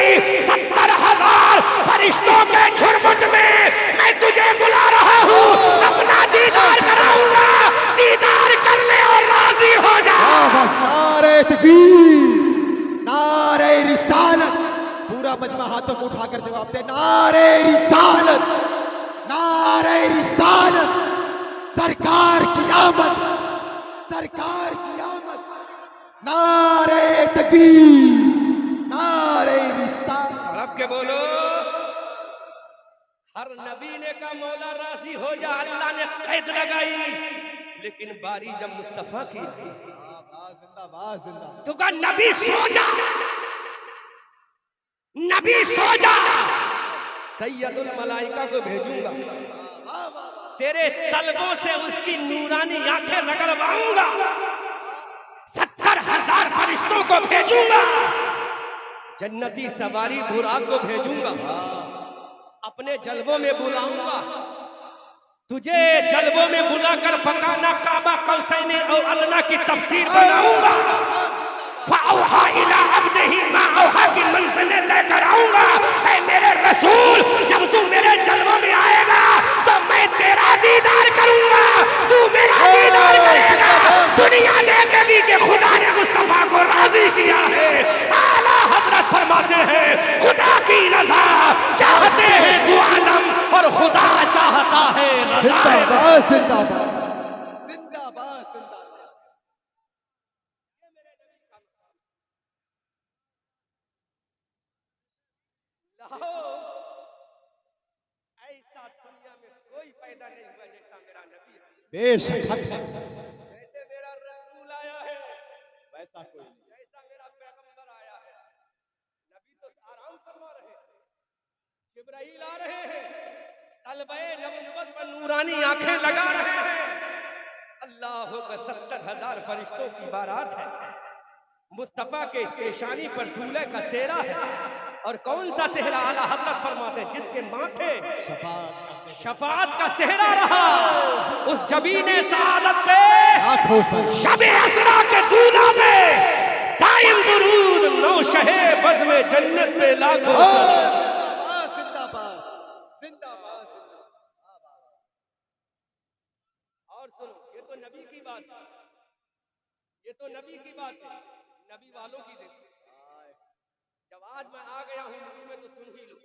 70,000 फरिश्तों के झुरमुट में मैं तुझे बुला रहा हूँ। अपना दीदार कराऊंगा, दीदार कर ले और राजी हो जा। नारे तकबीर, नारे रिसालत। पूरा मजमा हाथों को उठाकर जवाब दे नारे रिसालत, नारे रिसालत। सरकार की आमद, सरकार की आमद। नारे तकबीर, नारे रिसालत। तड़प के बोलो हर नबी ने कहा मौला राजी हो जा। अल्लाह ने कैद लगाई लेकिन बारी जब मुस्तफा की जिंदाबाद जिंदाबाद। तो कहा नबी सो जा, नबी सो जा। सैयदुल मलाइका को भेजूंगा, तेरे तलबों से उसकी नूरानी आंखें रगड़वाऊंगा। 70,000 फरिश्तों को भेजूंगा, जन्नती सवारी बुराक को भेजूंगा, अपने जलवों में बुलाऊंगा। तुझे जलवों में बुलाकर फकाना काबा कौसैन और अदना की तफसीर बनाऊंगा। फ़अौहा इला अब्दिही मा औहा की मंज़िलें तय कराऊंगा। ऐ मेरे रसूल जब तू मेरे जलवों में आएगा तो मैं तेरा दीदार करूंगा, तू मेरा दीदार करेगा। दुनिया देखेगी कि खुदा ने मुस्तफा को राजी किया है। आला हजरत फरमाते हैं खुदा की रज़ा चाहते हैं दो आलम और खुदा चाहता है रज़ा। जिंदाबाद जिंदाबाद जिंदाबाद जिंदाबाद। ऐसा दुनिया में कोई पैदा नहीं हुआ जैसा मेरा नबी है। बेशक जैसे मेरा रसूल आया है वैसा कोई नहीं। जैसा मेरा पैगंबर आया है। नबी तो आराम फरमा रहे हैं, जिब्राइल आ रहे हैं, तलबे नबुव्वत पर नूरानी आंखें लगा रहे हैं। अल्लाह को 70,000 फरिश्तों की बारात है। मुस्तफा के पेशानी पर दूल्हे का सेरा है और कौन सा सेहरा? आला हजरत फरमाते हैं जिसके माथे शफाअत का सेहरा रहा, उस जबीने सआदत पे शबे असरा के दूल्हा पे दाइम दुरूद नौ शहे बज़ में जन्नत पे लाखों जिंदाबाद जिंदाबाद जिंदाबाद जिंदाबाद। और सुनो, ये तो नबी की बात है, ये तो नबी की बात है, नबी वालों की देखो। जब आज मैं आ गया हूँ मुझ में तो सुन ही लो,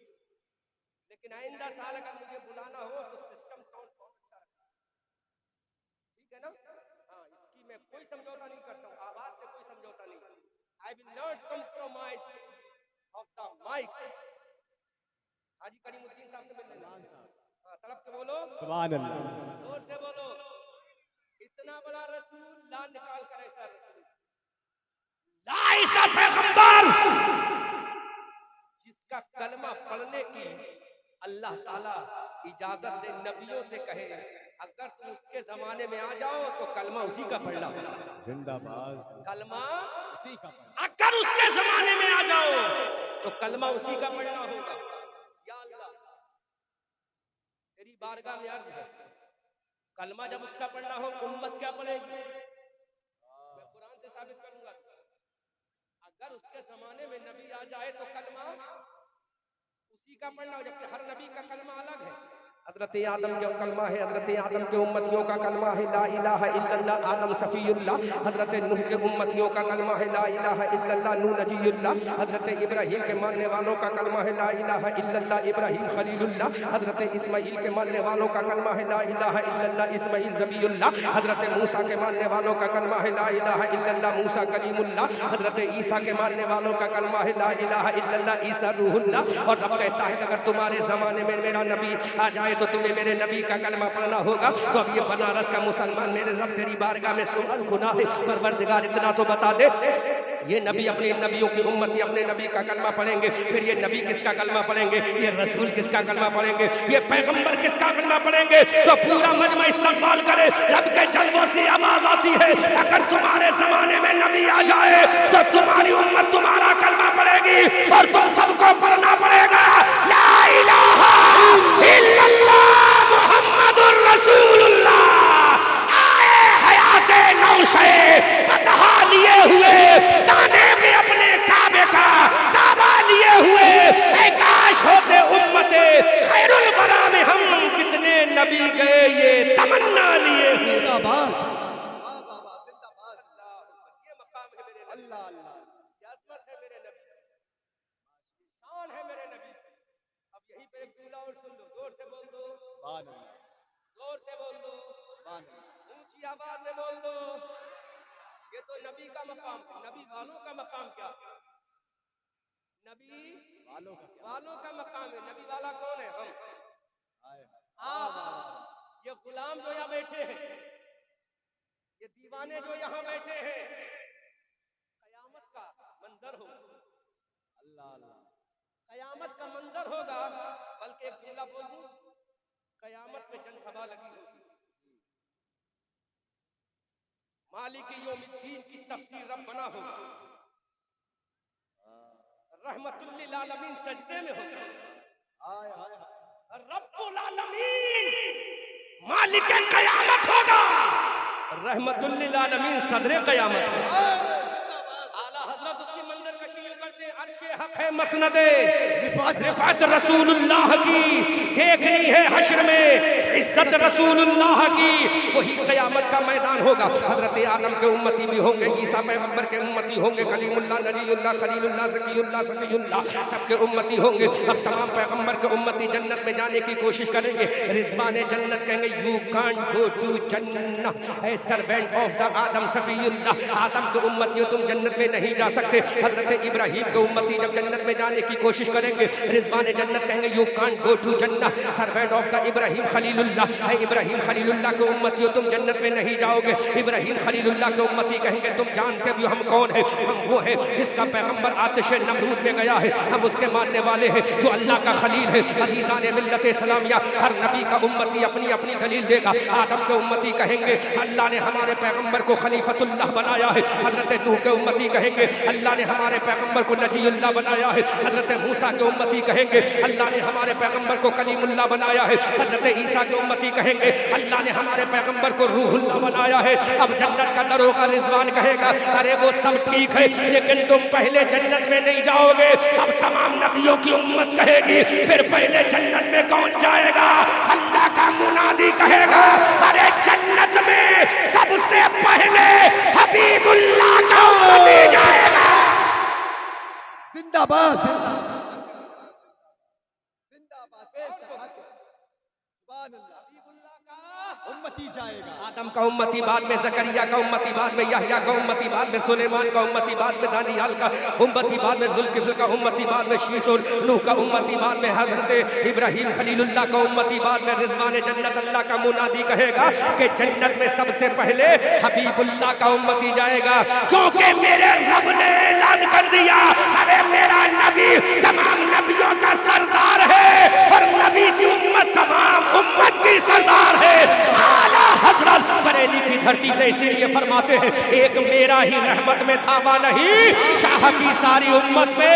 लेकिन आइंदा साल अगर मुझे बुलाना हो तो सिस्टम साउंड बहुत अच्छा रखना, ठीक है ना? हाँ, इसकी मैं कोई समझौता नहीं करता हूँ, आवाज से कोई समझौता नहीं। I will not compromise of the mike. हाजी करीमुद्दीन साहब से मिलने, हाँ, तड़प के बोलो सुभान अल्लाह, जोर से बोलो। इतना बड़ा रसूल ला निकाल कर ऐसा रसूल, ला ऐसा पैगंबर जिसका कलमा पढ़ने की अल्लाह ताला इजाजत दे, नबियों से कहे अगर तुम उसके जमाने में आ जाओ तो कलमा उसी का पढ़ना होगा। जिंदाबाद, कलमा उसी का अगर उसके जमाने में आ जाओ तो कलमा उसी का पढ़ना होगा। या अल्लाह, तेरी बारगाह में अर्ज है, कलमा जब उसका पढ़ना हो उम्मत क्या पढ़ेगी? मैं कुरान से साबित करूंगा। अगर उसके जमाने में नबी आ जाए तो कलमा उसी का पढ़ना हो, जबकि हर नबी का कलमा अलग है। हजरत आदम का कलमा है, हजरत आदम के उम्मतियों का कलमा है ला इलाहा इल्लल्लाह आदम सफीउल्लाह। हजरत नूह के उम्मतियों का कलमा है ला इलाहा इल्लल्लाह नूह नजीयुल्लाह। हजरत इब्राहीम के मानने वालों का कलमा है ला इलाहा इल्लल्लाह इब्राहीम खलीलुल्लाह। हजरत इस्माइल के मानने वालों का कलमा है ला इलाहा इल्लल्लाह इस्माइल ज़बीउल्लाह। हजरत मूसा के मानने वालों का कलमा है ला इलाहा इल्लल्लाह मूसा कलीमुल्लाह। हजरत ईसा के मानने वालों का कलमा है ला इलाहा इल्लल्लाह ईसा रूहुल्लाह। और रब कहता है अगर तुम्हारे जमाने में मेरा नबी आ जाए तो तुम्हें मेरे नबी का कलमा पढ़ना होगा। तो अब ये बनारस का मुसलमान मेरे रब तेरी बारगाह में सवाल खुदा है, परवरदिगार इतना तो बता दे, ये नबी अपने नबियों की उम्मती अपने नबी का कलमा पढ़ेंगे, फिर ये नबी किसका कलमा पढ़ेंगे, ये रसूल किसका कलमा पढ़ेंगे, ये पैगंबर किसका कलमा पढ़ेंगे? तो पूरा मजमा इस्तकबाल करे, रब के जलवों से आवाज आती है अगर तुम्हारे जमाने में नबी आ जाए तो तुम्हारी उम्मत तुम्हारा कलमा पढ़ेगी और तुम सबको पढ़ना पड़ेगा ला इलाहा इल्लल्लाह मुहम्मदुर रसूलुल्लाह। आए हयाते नौशे पतहा लिए हुए दाने में अपने काबे का दावा लिए हुए, ऐ काश होते उम्मते खैरुल बरा में हम कितने नबी गए ये तमन्ना लिए हुए। जिंदाबाद, ये मकाम है मेरे नबी, अल्लाह अल्लाह, ये अज़मत है मेरे नबी, शान है मेरे नबी। अब यहीं पे एक जुमला और सुन लो, जोर से बोल दो सुभान अल्लाह, जोर से बोल दो, सुभान अल्लाह, ऊंची आवाज में बोल दो। ये तो नबी का मकाम है, नबी वालों का मकाम क्या है? नबी वालों का क्या? वालों का मकाम है। नबी वाला कौन है? हम। आए, आप, ये गुलाम जो यहाँ बैठे हैं, ये दीवाने जो यहाँ बैठे हैं, कयामत का मंजर होगा, अल्लाह अल्लाह, कयामत का मंजर होगा। बल्कि एक जुमला बोल दूं, कयामत में जनसभा लगी होगी, मालिकी यौमिद्दीन की तफसीर रब बना होगा, रहमतुल लिल आलमीन सजदे में होगा, आए आए, रब्बुल आलमीन मालिक कयामत होगा, रहमतुल लिल आलमीन सदरे कयामत होगा। आला हजरत उसकी मंजर कशी करते हैं, अर्शे हक है मसनदे रिफात रसूलुल्लाह की देखनी है हश्र में, इज्जत रसूलुल्लाह की, वही कयामत का मैदान होगा। हजरत आदम के उम्मती भी होंगे, ईसा पैगंबर के उम्मती होंगे, कलीमुल्लाह नजीयुल्लाह खलीलुल्लाह ज़कीयुल्लाह सफ़ीयुल्लाह सबके उम्मती होंगे। अब तमाम पैगंबर के उम्मती जन्नत में जाने की कोशिश करेंगे। रिज़वाने जन्नत कहेंगे यू कांट गो टू जन्नह a servant of the Adam Safiyullah, Adam के उम्मतियों तुम जन्नत में नहीं जा सकते। हजरत इब्राहीम के उम्मती जब जन्नत में जाने की कोशिश करेंगे, रिज़वाने जन्नत कहेंगे यू कांट गो टू जन्नह servant of the Ibrahim Khalilullah, ऐ इब्राहीम खलीलुल्लाह के उम्मतियों तुम जन्नत में नहीं जाओगे। इब्राहीम खलीलुल्लाह के उम्मती कहेंगे तुम जानते भी हम कौन है, हम वो है जिसका पैगंबर आतिश नमरूद में गया है, हम उसके मानने वाले हैं जो अल्लाह का खलील है। अजीज़ान मिल्लत इस्लामिया, हर नबी का उम्मती अपनी अपनी दलील देगा। आदम के उम्मती कहेंगे अल्लाह ने हमारे पैगंबर को खलीफतुल्लाह बनाया है। हजरत नूह के उम्मती कहेंगे अल्लाह ने हमारे पैगंबर को नजी नबीउल्लाह बनाया है। हजरत मूसा के उम्मती कहेंगे अल्लाह ने हमारे पैगंबर को कलीमुल्लाह बनाया है। हजरत ईसा के उम्मती कहेंगे अल्लाह ने हमारे पैगंबर को रूहुल्लाह बनाया है। अब जन्नत का दरोगा रिजवान कहेगा अरे वो सब ठीक है लेकिन तुम पहले जन्नत में नहीं जाओगे। अब तमाम नबियों की उम्मत कहेगी फिर पहले जन्नत में कौन जाएगा? अल्लाह का मुनादी कहेगा अरे जन्नत में सबसे पहले हबीबुल्लाह का उम्मती जाएगा। जिंदाबाद जिंदाबाद बेशक सुभान अल्लाह उम्मती जाएगा। आदम का उम्मती बाद में, जकरिया का उम्मती बाद में, यहया का उम्मती बाद में, सुलेमान का उम्मती बाद में, दानियाल का उम्मती बाद में, जुल्किफ्ल का उम्मती बाद में, शीशुन नूह का उम्मती बाद में, हजरत इब्राहिम खलीलुल्लाह का उम्मती बाद में। रिजवान जन्नत अल्लाह का मुनादी कहेगा कि जन्नत में सबसे पहले हबीबुल्लाह का उम्मती जाएगा, क्योंकि मेरे रब ने ऐलान कर दिया अरे मेरा नबी तमाम नबियों का सरदार है और नबी की उम्मत तमाम उम्मत की सरदार है। आला हजरत बरेली की धरती से इसीलिए फरमाते हैं एक मेरा ही रहमत में दावा नहीं, शाह की सारी उम्मत पे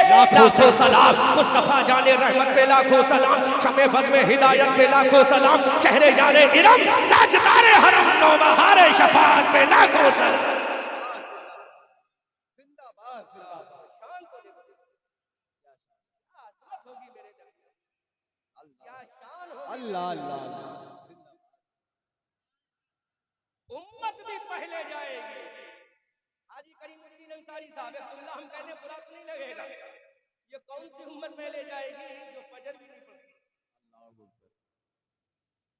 लाखों सलाम, मुस्तफा जाने रहमत पे लाखों सलाम, शमे बज़ में हिदायत पे लाखों सलाम, शहरे जाने इरम ताजदारे हरम नौबहारे शफाअत पे लाखों सलाम। जिंदाबाद अल्लाह अल्लाह उम्मत भी पहले जाएगी। हाजी करीमुद्दीन अंसारी साहब हम कहते बुरा तो नहीं लगेगा, ये कौन सी उम्मत पहले जाएगी जो फजर भी नहीं पढ़ती,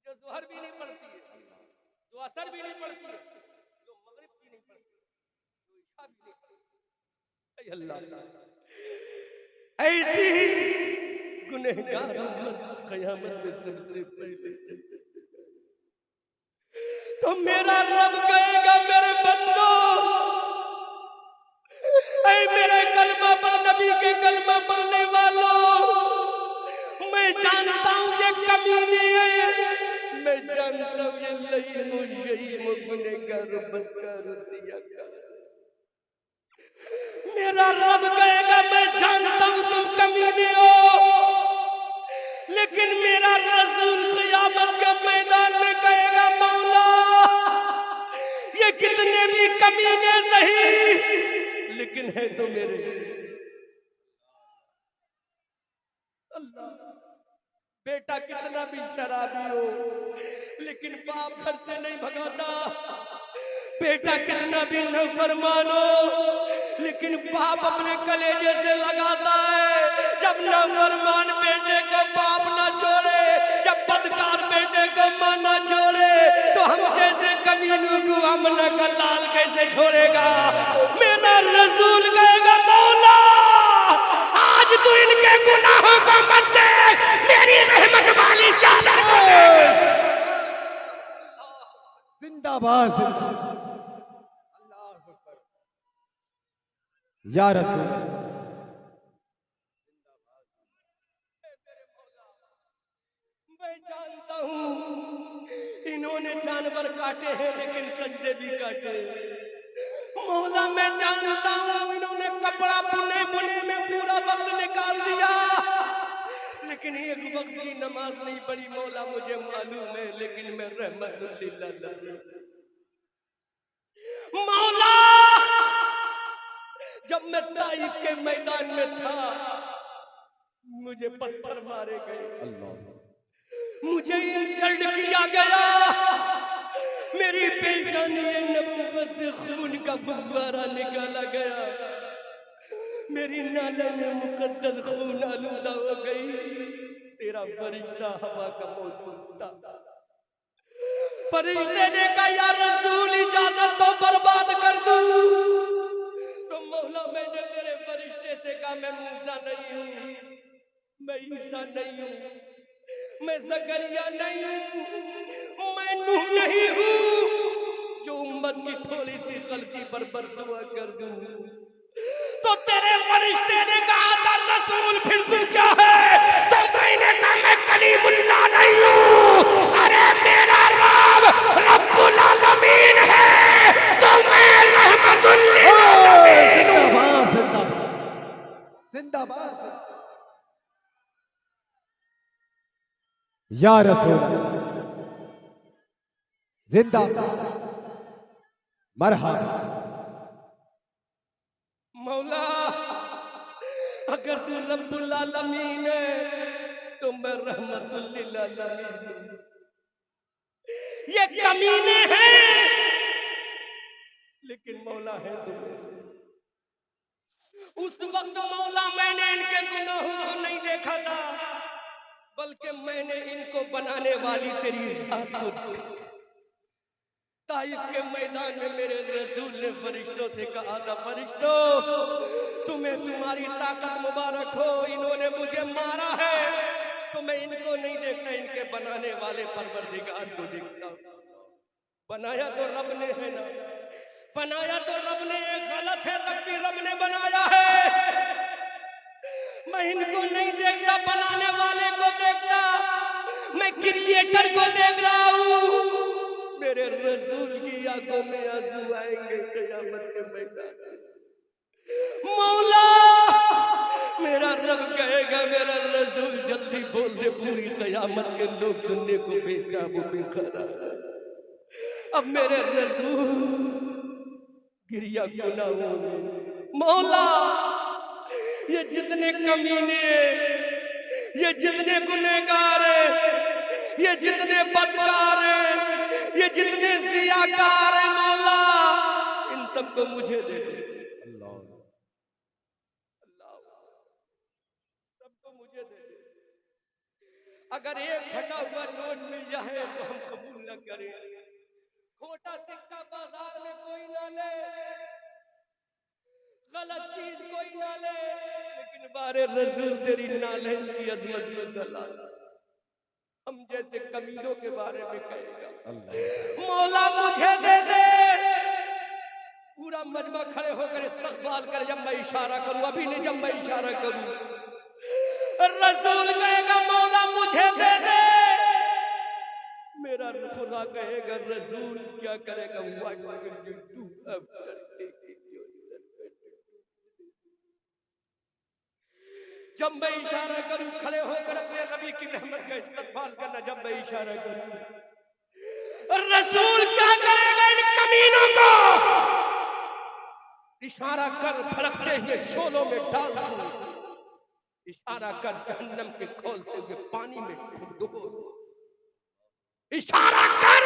जो ज़ोहर भी नहीं पढ़ती है, जो असर भी नहीं पढ़ती है, जो मगरिब भी नहीं पढ़ती, जो इशा भी नहीं पढ़ती। अल्लाह ऐसी ही गुनहगार उम्मत क़यामत में सबसे पहले। तो मेरा रब कहेगा मेरे बंदो, ऐ मेरे कलमा पर नबी के कलमा पढ़ने वालों, मैं जानता हूँ ये कमीने है, मैं जानता हूँ ये लईमो शहीमो गुनहगार बदकार सियाकार। मेरा रब कहेगा मैं जानता हूँ तुम कमीने हो, लेकिन मेरा रसूल क़यामत के मैदान में कहेगा मौला ये कितने भी कमीने सही लेकिन है तो मेरे। अल्लाह बेटा कितना भी शराबी हो लेकिन बाप घर से नहीं भगाता, बेटा कितना भी नाफरमान हो लेकिन बाप अपने कलेजे से लगाता है। जब नाफरमान बेटे को बाप ना छोड़े, जब बदकार बेटे को मां ना छोड़े, तो हम जैसे कमीनों को अमना का लाल कैसे छोड़ेगा? मेरा रसूल कहेगा मौला आज तू इनके गुनाहों को मत देख, मेरी रहमत वाली चादर को देख। जिंदाबाद अल्लाह अकबर या रसूल। मैं जानता हूँ इन्होंने जानवर काटे हैं लेकिन सजदे भी काटे। मौला मैं जानता हूँ इन्होंने कपड़ा बुने बुने में पूरा वक्त निकाल दिया लेकिन एक वक्त की नमाज नहीं पढ़ी। मौला मुझे मालूम है लेकिन मैं रहमतुल्लिल आलमीन। मौला जब मैं ताइफ के मैदान में था मुझे पत्थर मारे गए, मुझे इंसल्ट किया गया, मेरी पेशानी नबूवत से खून का फव्वारा निकाला गया, मेरी नाले में मुकद्दस खून आलूदा हो गई। तेरा फरिश्ता हवा का मौजूद था, फरिश्ते ने कहा या रसूल इजाजत तो बर्बाद कर दूं। तो मौला मैंने तेरे फरिश्ते से कहा मैं मूसा नहीं हूँ, मैं ईसा नहीं हूँ, मैं ज़करिया नहीं हूँ, मैं नूह नहीं हूँ जो उम्मत की थोड़ी सी गलती पर बरदुआ कर दूं। तो तेरे फरिश्ते ने कहा था रसूल फिर तू क्या है? तो मैंने कहा मैं कलीमुल्लाह नहीं हूँ, अरे मेरा रब रब्बुल आलमीन है, तो मैं रहमतुल लिल आलमीन हूँ। जिंदाबाद या रसूल जिंदाबाद मरहबा। मौला अगर तू रब्बुल आलमीन है तो मैं रहमतुल लिल आलमीन हूं। ये कमीने हैं लेकिन मौला है तुम्हें। उस वक्त मौला मैंने इनके गुनाहों को नहीं देखा था, बल्कि मैंने इनको बनाने वाली तेरी जात को देखा। ताइफ के मैदान में मेरे रसूल ने फरिश्तों से कहा था, फरिश्तों तुम्हें तुम्हारी ताकत मुबारक हो, इन्होंने मुझे मारा है तो मैं इनको नहीं देखता, इनके बनाने वाले परवरदिगार को देखता हूं। बनाया तो रब ने है ना, बनाया तो रब ने, गलत है तब भी रब ने बनाया है। मैं इनको नहीं देखता, बनाने वाले को देखता, मैं क्रिएटर को देख रहा हूं। मेरे रसूल की आंखों में आंसू आएंगे क़यामत के मैदान में। मौला मेरा रब कहेगा, मेरा रसूल जल्दी बोल दे, पूरी क़यामत के लोग सुनने को बेताब बेकरार। अब मेरे रसूल गिरिया गुनाहों में, मौला ये जितने कमीने, ये जितने गुनहगार हैं, ये जितने बदकार हैं, ये जितने सियाकार हैं, मौला इन सबको मुझे दे दे। अल्लाह सबको मुझे दे दे। अगर एक फटा हुआ नोट मिल जाए तो हम कबूल न करें। खोटा सिक्का बाजार में कोई ना ले, गलत चीज कोई ना ले, लेकिन बारे रसूल तेरी नालैन की अजमत को जला हम जैसे कमीनों के बारे में कहेगा। मौला मुझे दे दे। पूरा मजमा खड़े होकर इस्तकबाल करे जब मैं इशारा करूं, अभी नहीं जब मैं इशारा करूं। रसूल कहेगा मौला मुझे दे दे। मेरा खुदा कहेगा रसूल क्या करेगा, what will you do after taking your जब मैं इशारा करूं खड़े होकर अपने नबी की रहमत का इस्तकबाल करना। जब मैं इशारा करूं रसूल क्या करेगा, इन कमीनों को इशारा कर फड़कते हुए शोलों में डाल दूं, इशारा कर जहन्नम के खोलते हुए पानी में ठुक दो, इशारा कर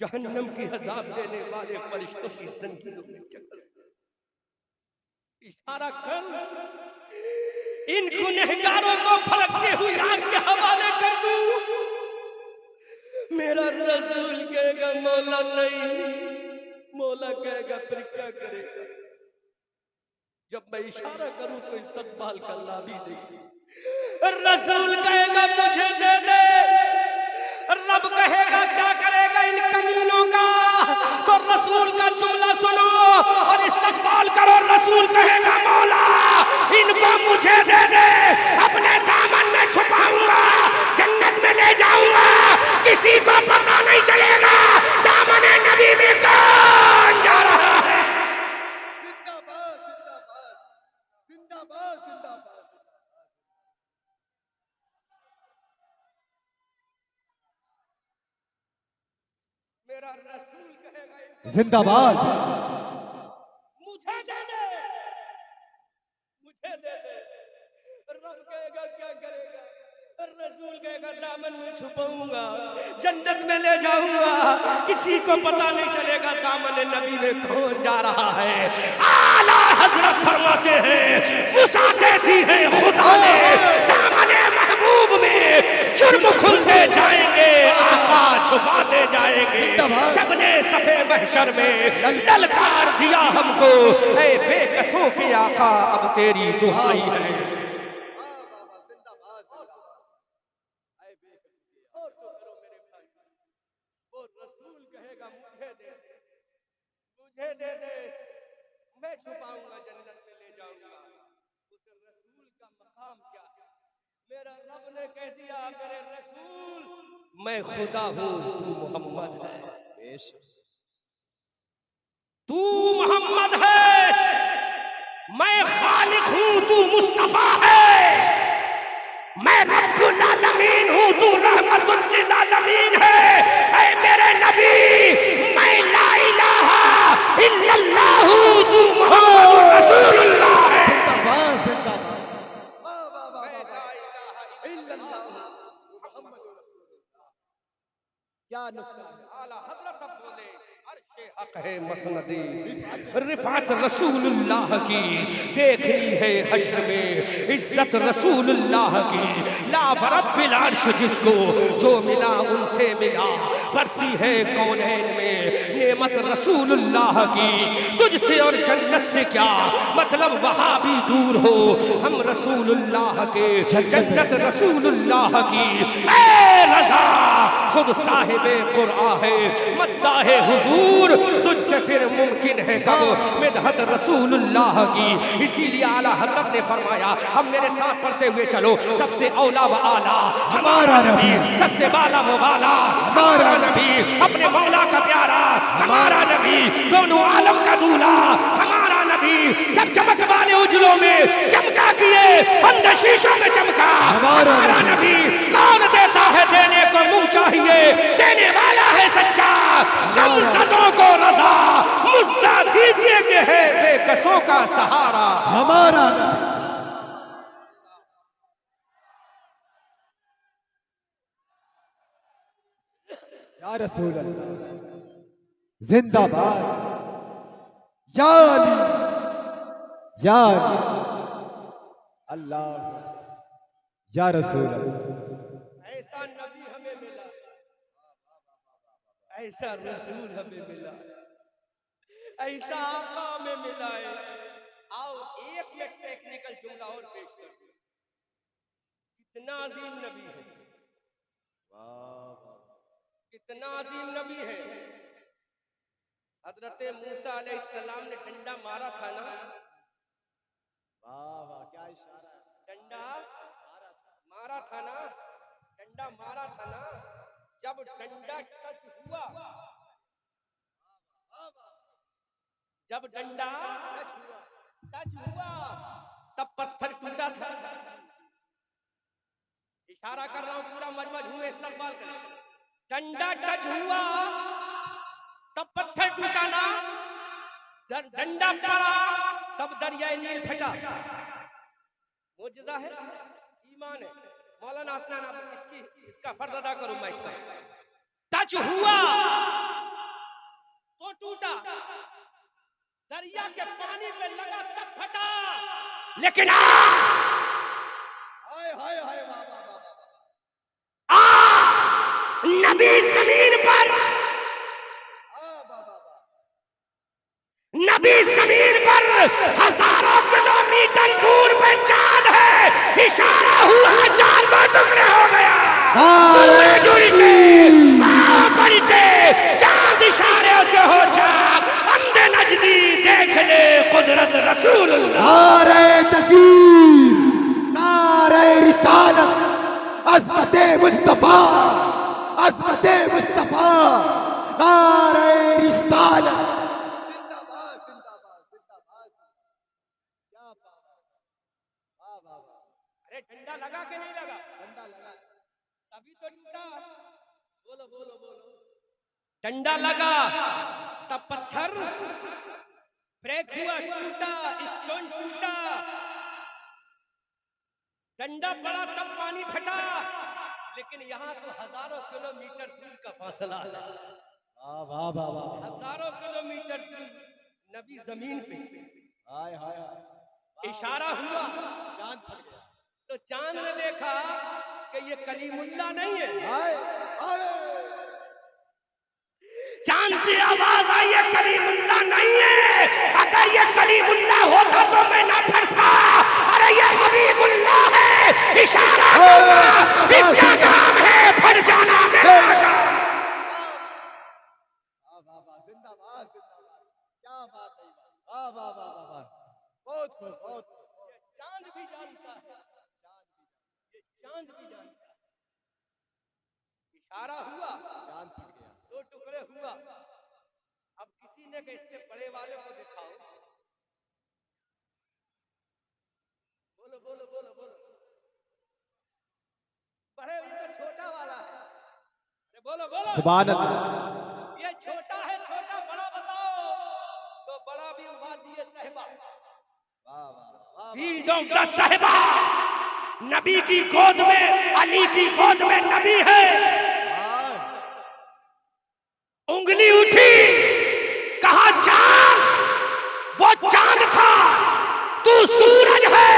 जहन्नम की अजाब देने वाले फरिश्तों की जंजीरों में जकड़, इशारा कर इन गुनहगारों को फड़कते हुए आग के हवाले कर दूं। मेरा रसूल कहेगा मौला नहीं। मौला कहेगा फिर क्या करेगा। जब मैं इशारा करूं तो इस्तकबाल करना भी नहीं। रसूल कहेगा मुझे दे दे। रब कहेगा क्या करेगा इन कमीनों का, तो रसूल का जुमला सुनो और इस्तकबाल करो। रसूल कहेगा मौला इनको मुझे दे दे, अपने दामन में छुपाऊंगा, जन्नत में ले जाऊंगा, किसी को पता नहीं चलेगा दामन नबी में कौन जा रहा है। जिंदाबाद जिंदाबाद जिंदाबाद जिंदाबाद। मेरा रसूल कहेगा जिंदाबाद मुझे दे दे, मुझे दे दे। रब कहेगा क्या करेगा। रसूल कहेगा दामन में छुपाऊंगा, जन्नत में ले जाऊंगा, किसी को पता नहीं चलेगा दामन नबी में कौन जा रहा है। आला हजरत फरमाते हैं वुसाअत दी है खुदा ने, दामन महबूब में जुर्म खुलते जाएंगे, आका छुपाते जाएंगे। सबने सफे महशर में ललकार दिया हमको, ऐ बेकसों के आका अब तेरी दुहाई है। मुझे दे दे, मैं छुपाऊंगा, जन्नत में ले जाऊंगा। उस रसूल का मकाम क्या है। मेरा रब ने कह दिया मेरे रसूल मैं खुदा हूं, तू मोहम्मद है। तू मोहम्मद है, मैं खालिक खालिक हूं, तू मुस्तफा है। मैं रब्बुल आलमीन हूं, तू रहमतुल लिल आलमीन है। ऐ मेरे नबी, मैं ला इलाहा इल्लल्लाह हूं, तू मुहम्मदुर रसूलुल्लाह है। जिंदाबाद जिंदाबाद। वाह वाह वाह मैं वाह। ला इलाहा इल्लल्लाह मुहम्मदुर रसूलुल्लाह। क्या नुक्ता है। आला हजरत अब बोले, अर्शे हक है मसनदी, रिफात रसूलुल्लाह की देखनी है हश्र में, इज्जत रसूलुल्लाह की ला बरब्बिल अर्श, जिसको जो मिला उनसे मिला, बढ़ती है कौनैन में नेमत रसूलुल्लाह की। तुझसे और जन्नत से क्या मतलब, वहां भी दूर हो हम रसूलुल्लाह के, जन्नत रसूलुल्लाह की। ए रज़ा खुद साहिबे कुरआ है, मद्दाहे हुजूर, तुझसे फिर मुमकिन है कब मिदहत रसूलुल्लाह की। इसीलिए आला हजरत ने फरमाया, अब मेरे साथ पढ़ते हुए चलो, सबसे औला व आला हमारा नबी, सबसे बाला व बाला हमारा नबी, अपने मौला का प्यारा हमारा नबी, दोनों आलम का दूल्हा हमारा नबी, सब चमक वाले उजलों में चमका किए, अंदर शीशों में चमका हमारा नबी। कौन देता है देने को मुंह चाहिए, देने वाला है सच्चा, हम सदों को रजा मुस्ता दीजिए कि है बेकसों का सहारा हमारा या रसूल अल्लाह जिंदाबाद। या अली या अली अल्लाह या रसूल अल्लाह। ऐसा नबी हमें मिला, ऐसा रसूल हमें मिला, ऐसा आका हमें मिला है। आओ एक में टेक्निकल जुमला और पेश कर दूं, कितना अजीम नबी है, कितना अजीम नबी है। हजरत मूसा अलैहिस्सलाम ने डंडा मारा था ना, वाह वाह क्या इशारा है। डंडा मारा था ना, डंडा मारा था ना, जब डंडा टच हुआ, जब डंडा टच हुआ तब पत्थर टूटा था। इशारा कर रहा हूं, पूरा मजमा झूमे इस्तकबाल करें। डंडा टच हुआ तब पत्थर टूटा ना, डंडा पड़ा तब दरियाए नील फटा। मुजज़ा है, ईमान है। मौलाना हसनैन आप इसका फर्ज अदा करो माइक का। टच हुआ तो टूटा, दरिया के पानी पे लगा तब फटा, लेकिन हाय हाय हाय वाह वाह वाह वाह। नबी जमीन पर, नबी जमीन पर हजारों किलोमीटर दूर पे चांद है, इशारा हुआ चांद दो टुकड़े हो गया, सूरज उल्टे पाँव पलटे, चांद इशारे से हो चाक, अंधे नजदी देख ले कुदरत रसूलुल्लाह। नारे तकबीर, नारे रिसालत, अज़मते मुस्तफा, अज़मते मुस्तफा, नारे रिसालत। जिंदाबाद जिंदाबाद जिंदाबाद। क्या बात, वाह वाह वाह। अरे डंडा लगा के नहीं लगा, डंडा लगा तभी तो टूटा। बोलो बोलो बोलो। डंडा लगा तब पत्थर ब्रेक हुआ, टूटा, स्टोन टूटा। डंडा पड़ा तब पानी फटा, लेकिन यहाँ तो हजारों किलोमीटर दूर का फासला है। वाह वाह वाह वाह। हजारों किलोमीटर दूर नबी जमीन पे, हाय हाय हाय। इशारा हुआ, चांद फट गया। तो चांद ने देखा कि ये कलीमुल्लाह नहीं है। हाय हाय। चांद से आवाज आई, ये कलीमुल्लाह नहीं है। अगर ये कलीमुल्लाह होता तो मैं ना फटता। अरे ये हबीबुल्लाह है, इशारा हुआ, इसका काम है फट जाना मेरा काम। वाह वाह वाह, जिंदाबाद जिंदाबाद। क्या बात है, वाह वाह वाह वाह वाह। बहुत खूब बहुत खूब। ये चांद भी जानता है, ये चांद भी जानता है। इशारा हुआ, चांद फट गया। दो टुकड़े हुआ। अब किसी ने कहा इसके बड़े वाले को दिखाओ। बोलो बोलो। सुभान अल्लाह। ये छोटा है, छोटा बड़ा बताओ तो बड़ा भी वादी सहबा, वाह वाह फील्ड ऑफ द सहबा, नबी की गोद में, अली की गोद में नबी है। उंगली उठी, कहा चांद, वो चांद था, तू सूरज है।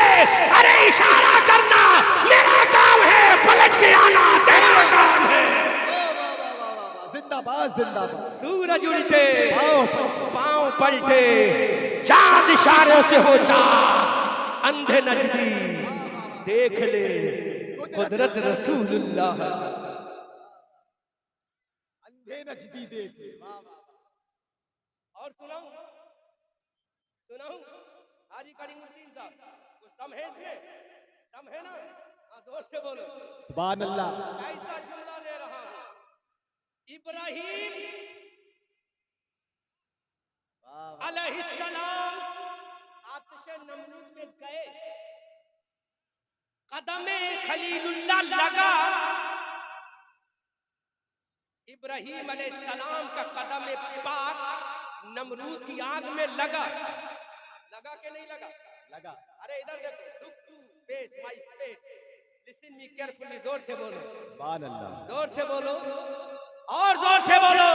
अरे इशारा करना मेरा काम है, पलट के आना तेरा काम है। जिंदाबाद जिंदाबाद। सूरज उल्टे, आओ पांव पलटे, चांद इशारे से हो चांद, अंधे नजदी देख ले कुदरत रसूलुल्लाह। अंधे नजदी देख। वाह वाह। और सुनाऊं सुनाऊं हाजी करीमुद्दीन साहब, कुछ दम है इसमें? दम है ना? हाँ जोर से बोलो। सुभान अल्लाह। ऐसा जुमला दे रहा हूं, इब्राहिम अलैहिस्सलाम आतिश नमरूद में गए, कदमे खलीलुल्लाह लगा। इब्राहिम अलैहिस्सलाम का कदम पाक नमरूद की आग में लगा। लगा के नहीं लगा? लगा। अरे इधर देखो, look to face my face, listen me carefully, जोर से बोलो। सुभान अल्लाह। जोर से बोलो और जोर से बोलो।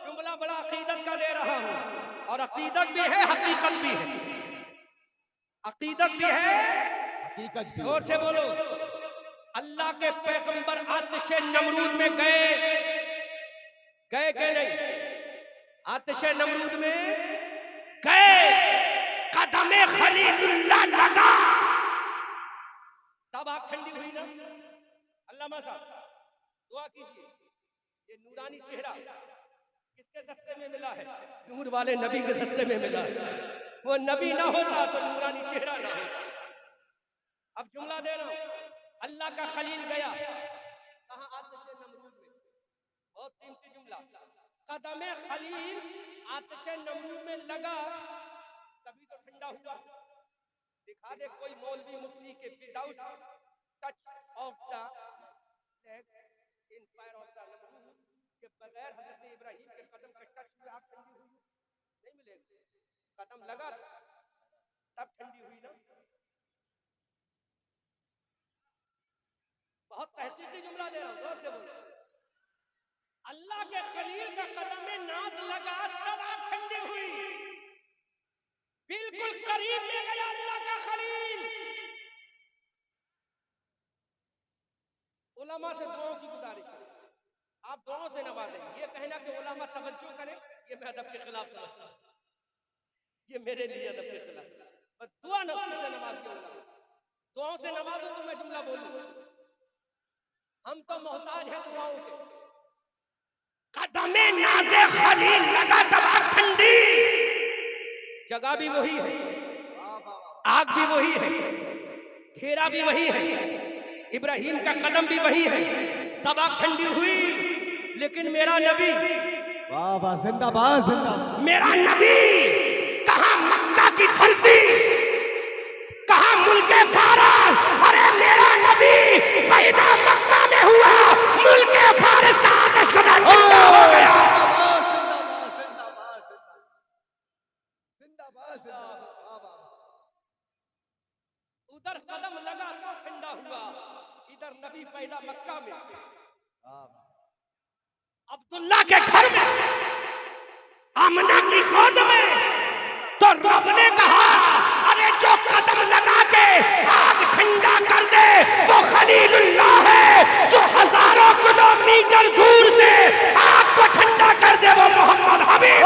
जुमला बड़ा अकीदत का दे रहा हूं, और अकीदत भी है, हकीकत भी है। अकीदत भी है, हकीकत भी। जोर से बोलो। अल्लाह के पैगंबर आतिश नमरूद में गए, गए के नहीं? आतिश नमरूद में गए, कदमे खलीलुल्लाह लगा। तब आग ठंडी हुई ना? अल्लामा साहब दुआ कीजिए, ये नूरानी चेहरा किसके सत्ते में मिला है? नूर वाले नबी के सत्ते में मिला है। वो नबी ना होता तो नूरानी चेहरा ना होता। अब जुमला दे रहा हूं, अल्लाह का खलील गया कहां? आतिश नमरूद में। बहुत कीमती जुमला। कदमे खलील आतिश नमरूद में लगा, तभी तो ठंडा हुआ। दिखा दे कोई मौलवी मुफ्ती के without touch of the in fire of the Namrud के बगैर हजरत इब्राहिम के कदम पे टच हुए आग ठंडी हुई? नहीं मिलेगा। कदम लगा था तब ठंडी हुई ना। बहुत तहकीकी जुमला दे रहा हूं, जोर से बोलो। अल्लाह के खलील का कदम में नाज लगा तब आग ठंडी हुई। बिल्कुल करीब में गया अल्लाह का खलील। उलमा से दुआओं की गुजारिश है, आप दुआओं से नवाजें। ये कहना कि उलमा तवज्जो करें, ये मैं अदब के खिलाफ समझता हूं, ये मेरे लिए अदब के खिलाफ। बस दुआ से नवाजिए, दुआओं से नवाजो तो मैं जुमला बोलूं। हम तो मोहताज हैं दुआओं के। कदमे नाज़े खलील लगा तब आग ठंडी। जगह भी वही है, आग भी वही है, घेरा भी वही है, इब्राहिम का कदम भी वही है, तब आग ठंडी हुई। लेकिन मेरा नबी, वाह वाह, जिंदाबाद जिंदाबाद। मेरा नबी कहां? मक्का की धरती, कहां मुल्के फारस? अरे मेरा नबी पैदा मक्का में हुआ, मुल्के फारस का आतिश बदल हो गया। उधर कदम लगा तो ठंडा हुआ, इधर नबी पैदा मक्का में। अब्दुल्ला के घर में, आमना की गोद में, तो रब ने कहा अरे जो कदम लगा के आग ठंडा कर दे वो खलीलुल्लाह है, जो हजारों किलोमीटर दूर से आग को ठंडा कर दे वो मोहम्मद हबीब।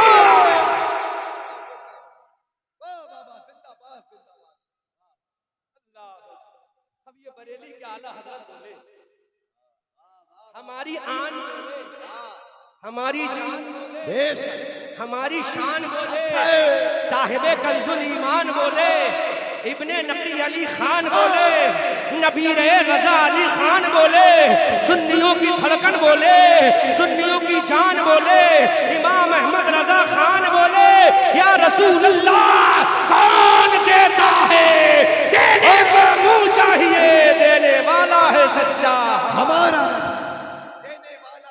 अब ये बरेली के आला हजरत बोले, हमारी आन बोले, हमारी जान बोले, हमारी शान बोले, साहिबे कंजुल ईमान बोले, इब्ने नकी अली खान बोले, नबीरे रजा अली खान बोले, सुन्नियों की धड़कन बोले, सुन्नियों की जान बोले, इमाम अहमद रजा खान बोले, या रसूल अल्लाह कौन देता है? देने को मुंह चाहिए, देने वाला है सच्चा हमारा देने वाला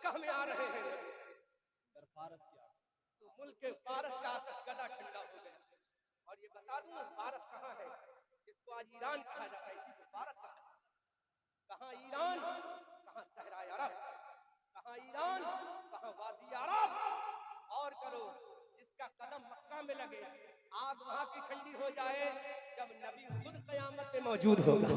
मक्का में आ रहे हैं नबी, अगर फारस क्या तो मुल्क के फारस का आतशकदा ठंडा हो गया। और ये बता दूं फारस कहाँ है, जिसको आज ईरान कहा जाता है, इसी को फारस कहा जाता है। कहाँ ईरान, कहाँ सहराए अरब, कहाँ ईरान, कहाँ वादी अरब। और करो, जिसका कदम मक्का में लगे आग वहां की ठंडी हो जाए, जब नबी खुद कयामत में मौजूद होगा।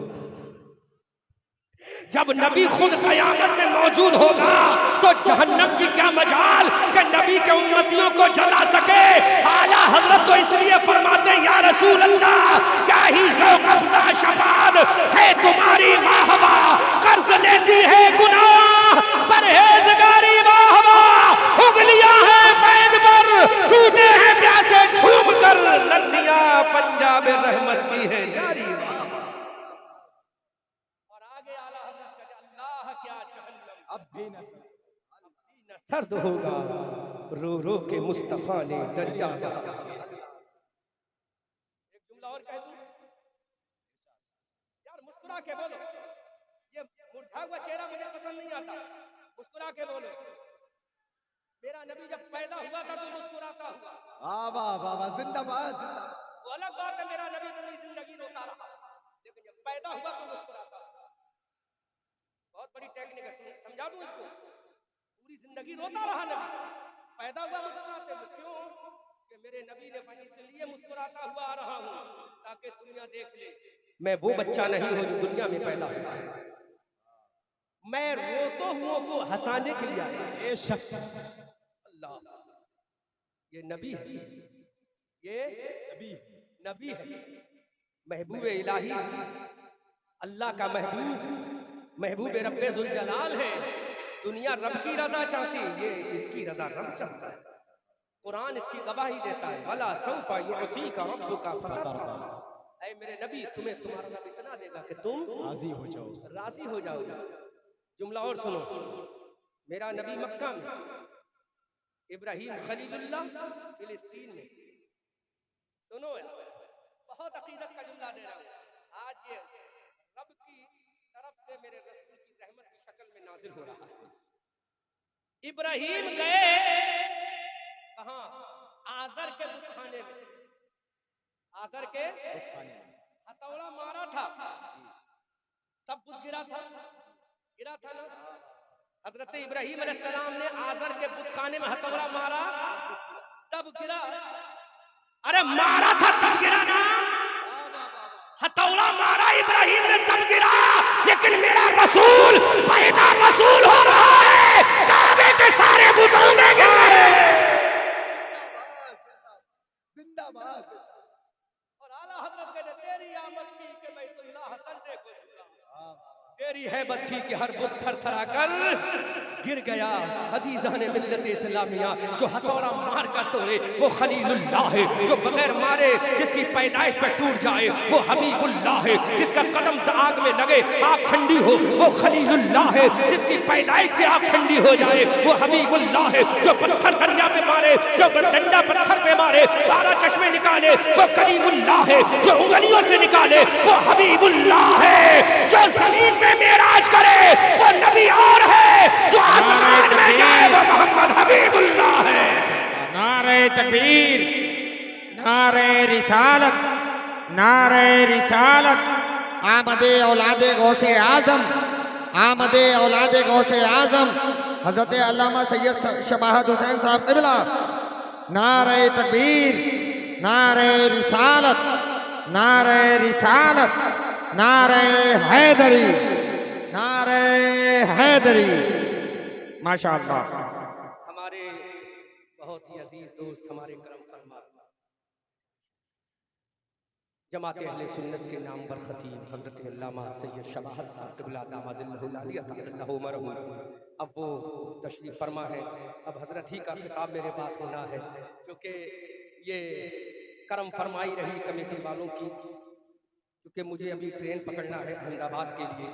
जब नबी खुद कयामत में मौजूद होगा तो जहन्नम की क्या मजाल कि नबी के उम्मतियों को जला सके। आला हजरत तो इसलिए फरमाते या रसूल अल्लाह, क्या ही ज़ौक़ अफ़ज़ा शफ़ाअत है तुम्हारी वाह वाह, कर्ज लेती है गुनाह परहेज़गारी वाह वाह, उंगलियां हैं फैज़ पर, टूटे हैं प्यासे झूम कर, नदियां पंजाब रहमत की है जारी वाह। अब भी न सर्द होगा, रो रो के मुस्तफा ने दरिया बहा दिया। एक जुमला और कह दूं यार, मुस्कुरा के बोलो, ये मुरझा हुआ चेहरा मुझे पसंद नहीं आता। मुस्कुरा के बोलो, मेरा नबी जब पैदा हुआ था तो मुस्कुराता हुआ। वाह वाह वाह वाह, जिंदाबाद जिंदाबाद। वो अलग बात है, मेरा नबी पूरी जिंदगी रोता रहा, लेकिन जब पैदा हुआ तो मुस्कुराता। बहुत बड़ी टेक्निक है, समझा दूं इसको। पूरी जिंदगी रोता रहा नबी, पैदा हुआ मुस्कुराते हुए। क्यों? कि मेरे नबी ने कहा इसलिए मुस्कुराता हुआ आ रहा हूं ताकि दुनिया देख ले मैं वो बच्चा नहीं हूं जो दुनिया में पैदा हुआ है। मैं रोते हुओं को हंसाने के लिए आया। बेशक अल्लाह, ये नबी है, ये नबी है, महबूब इलाही, अल्लाह का महबूब रब्बे जुल जलाल है। दुनिया रब की रजा चाहती, ये इसकी रजा रब चाहता है। कुरान इसकी गवाही देता है, वला सौफा युअतीका रब्बुका फतरदा। ऐ मेरे नबी, तुम्हें तुम्हारा रब इतना देगा कि तुम राजी हो जाओ, राजी हो जाओगे। जुमला और सुनो, मेरा नबी मक्का में, इब्राहिम खलीलुल्लाह फिलिस्तीन में। सुनो यार, बहुत अकीदत का जुमला दे रहा हूं। आज ये रब की तरफ से मेरे रसूल की रहमत की शक्ल में नाजिल हो रहा है। इब्राहिम गए कहां? आजर के बुतखाने में। आजर के खाने हथौड़ा मारा था, तब बुत गिरा था ना। हजरत इब्राहिम अलैहिस्सलाम ने आजर के बुतखाने में हथौड़ा मारा, तब गिरा। अरे मारा था तब गिरा ना, हथौड़ा मारा इब्राहिम ने तब गिरा। लेकिन मेरा रसूल पैदा रसूल हो रहा है, काबे के सारे बुतों में गए। जिंदाबाद। और आला हजरत कहते तेरी आमद थी कि बैतुल्लाह सजदे को झुका, तेरी हैबत थी कि हर बुत थरथरा कर गिर गया। अजीज़ान मिल्लत इस्लामिया, जो हथौड़ा मार कर तोड़े वो खलीलुल्लाह है, जो बगैर मारे जिसकी पैदाइश पे टूट जाए वो हबीबुल्लाह है, जिसका कदम आग में लगे आग ठंडी हो वो खलीलुल्लाह है, जिसकी पैदाइश से आग ठंडी हो जाए वो हबीबुल्लाह है, जो पत्थर दरिया पे मारे, जो डंडा पत्थर पे मारे 12 चश्मे निकाले वो कलीमुल्लाह है, जो उंगलियों से निकाले वो हबीबुल्लाह है, जो जमीन में मेराज करे वो नबी और है, जो आसमान में जाए वो मोहम्मद हबीबुल्लाह है। नारे तकबीर, नारे रिसालत, नारे रिसालत। आमदे औलादे गौसे आजम, आमदे औलादे गौसे आजम हजरत अल्लामा सैयद शबाहत हुसैन साहब क़िबला। नारे तकबीर, नारे रिसालत, नारे रिसालत, नारे हैदरी, नारे हैदरी। माशाअल्लाह। हमारे बहुत ही अजीज दोस्त, हमारे करम फरमा जमात अहले सुन्नत के नाम पर खतीब हजरत अल्लामा सैयद शबाहत साहब क़िबला दामदिल्लाहुल आलिया तअल्लहु मरहू, अब वो तशरीफ़ फरमा है। अब हजरत ही का खिताब मेरे बात होना है, क्योंकि ये करम फरमाई रही कमेटी वालों की। क्योंकि मुझे अभी ट्रेन पकड़ना है अहमदाबाद के लिए,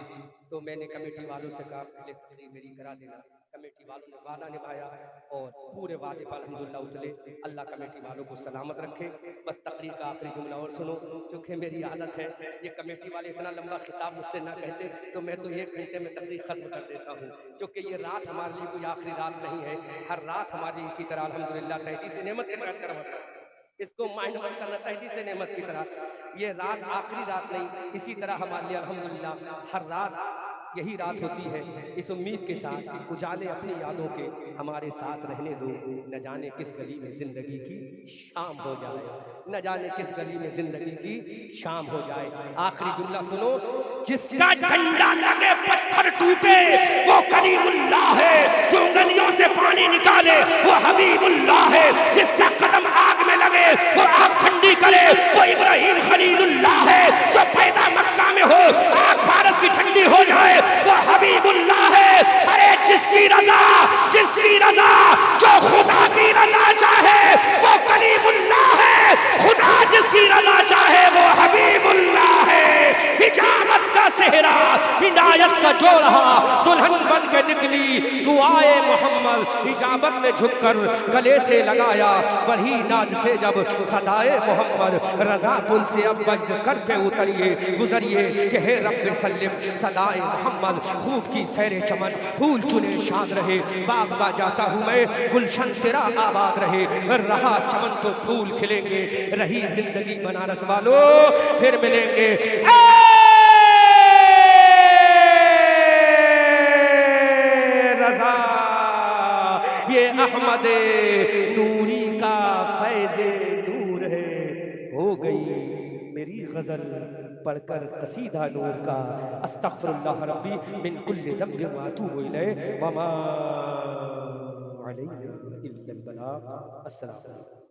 तो मैंने कमेटी वालों से कहा पहले तकरीर मेरी करा देना। कमेटी वालों ने वादा निभाया और पूरे वादे पर अल्हम्दुलिल्लाह उतरे। अल्लाह कमेटी वालों को सलामत रखे। बस तकरीर का आखिरी जुमला और सुनो, क्योंकि मेरी आदत है, ये कमेटी वाले इतना लंबा खिताब मुझसे ना कहते तो मैं तो 1 घंटे में तकरीर खत्म कर देता हूँ, क्योंकि ये रात हमारे लिए कोई आखिरी रात नहीं है। हर रात हमारे लिए इसी तरह अल्हम्दुलिल्लाह तहदी से नेमत के तरह करना, इसको माइंड मत करना, तहदी से नेमत की तरह। ये रात आखिरी रात नहीं, इसी तरह हमारे लिए अल्हम्दुलिल्लाह हर रात यही रात होती है। इस उम्मीद के साथ उजाले अपनी यादों के हमारे साथ रहने दो, न जाने किस गली में जिंदगी की शाम हो जाए, न जाने किस गली में जिंदगी की शाम हो जाए। आखिरी जुमला सुनो, जिसका डंडा लगे पत्थर टूटे वो करीमुल्लाह है, जो गलियों से पानी निकाले वो हबीबुल्लाह है, जिसका कदम आग में लगे वो आग ठंडी करे वो इब्राहिम खलीलुल्लाह है, जो पैदा मक्का में हो आग फारस की ठंडी हो जाए वो हबीबुल्लाह है। अरे जिसकी रजा जो खुदा की रजा चाहे वो करीमुल्लाह है, खुदा जिसकी रजा चाहे वो हबीबुल्लाह है। हिजामत का सेहरा हिदायत का जोड़ा दुल्हन बन के निकली दुआए मोहम्मद, इजाबत ने झुककर गले से लगाया बढ़ी नाज से जब सदाए मोहम्मद। रजा पुल से अब वज्द करके उतरिए गुजरिए कि हे रब्बे सल्लिम सदाए मोहम्मद। खूब की सैरे चमन फूल चुने शाद रहे, बागबा जाता हूँ मैं गुलशन तेरा आबाद रहे। रहा चमन तो फूल खिलेंगे, रही जिंदगी बनारस वालों फिर मिलेंगे। रजा ये अहमद नूरी का फैज़े नूर है, हो गई मेरी गजल पढ़कर कसीदा नूर का। अस्तगफिरुल्लाह रब्बी मिन कुल्लि ज़ंबिन व अतूबु इलैहि व मा अलैना इल्लल बलाग। अस्सलाम।